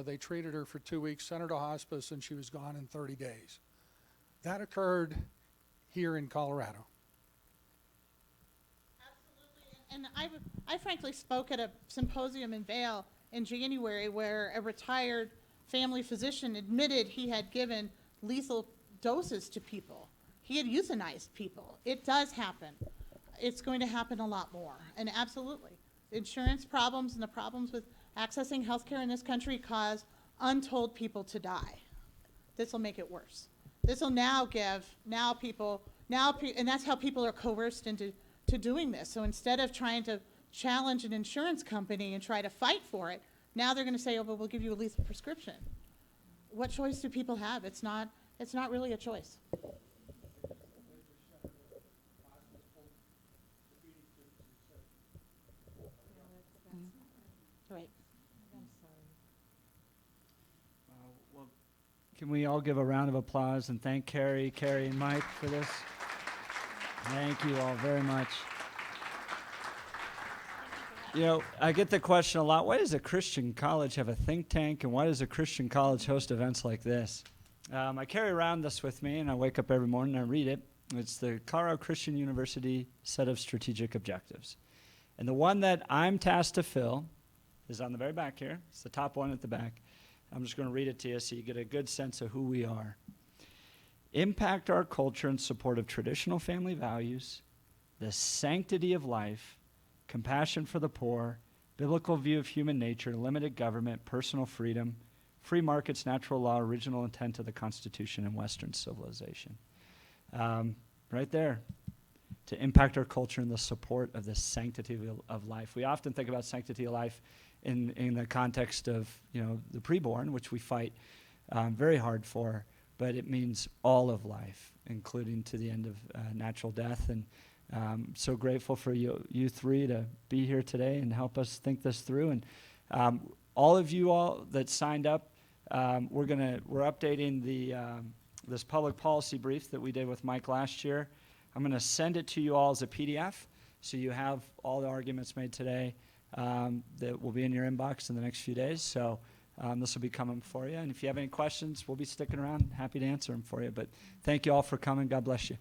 They treated her for 2 weeks, sent her to hospice, and she was gone in 30 days. That occurred here in Colorado. And I frankly spoke at a symposium in Vail in January where a retired family physician admitted he had given lethal doses to people. He had euthanized people. It does happen. It's going to happen a lot more. And absolutely, insurance problems and the problems with accessing health care in this country cause untold people to die. This will make it worse. This will now give people, and that's how people are coerced into doing this. So instead of trying to challenge an insurance company and try to fight for it, now they're going to say, oh, but we'll give you a lethal prescription. What choice do people have? It's not really a choice. Right. Well, can we all give a round of applause and thank Carrie, and Mike for this? Thank you all very much. You know, I get the question a lot, why does a Christian college have a think tank, and why does a Christian college host events like this? I carry around this with me, and I wake up every morning and I read it. It's the Colorado Christian University set of strategic objectives. And the one that I'm tasked to fill is on the very back here. It's the top one at the back. I'm just going to read it to you so you get a good sense of who we are. Impact our culture in support of traditional family values, the sanctity of life, compassion for the poor, biblical view of human nature, limited government, personal freedom, free markets, natural law, original intent of the Constitution, and Western civilization. Right there. To impact our culture in the support of the sanctity of life. We often think about sanctity of life in the context of, the preborn, which we fight very hard for, but it means all of life, including to the end of natural death. And so grateful for you three to be here today and help us think this through. And all of you all that signed up, we're updating this public policy brief that we did with Mike last year. I'm going to send it to you all as a PDF, so you have all the arguments made today that will be in your inbox in the next few days. So this will be coming for you. And if you have any questions, we'll be sticking around. Happy to answer them for you. But thank you all for coming. God bless you.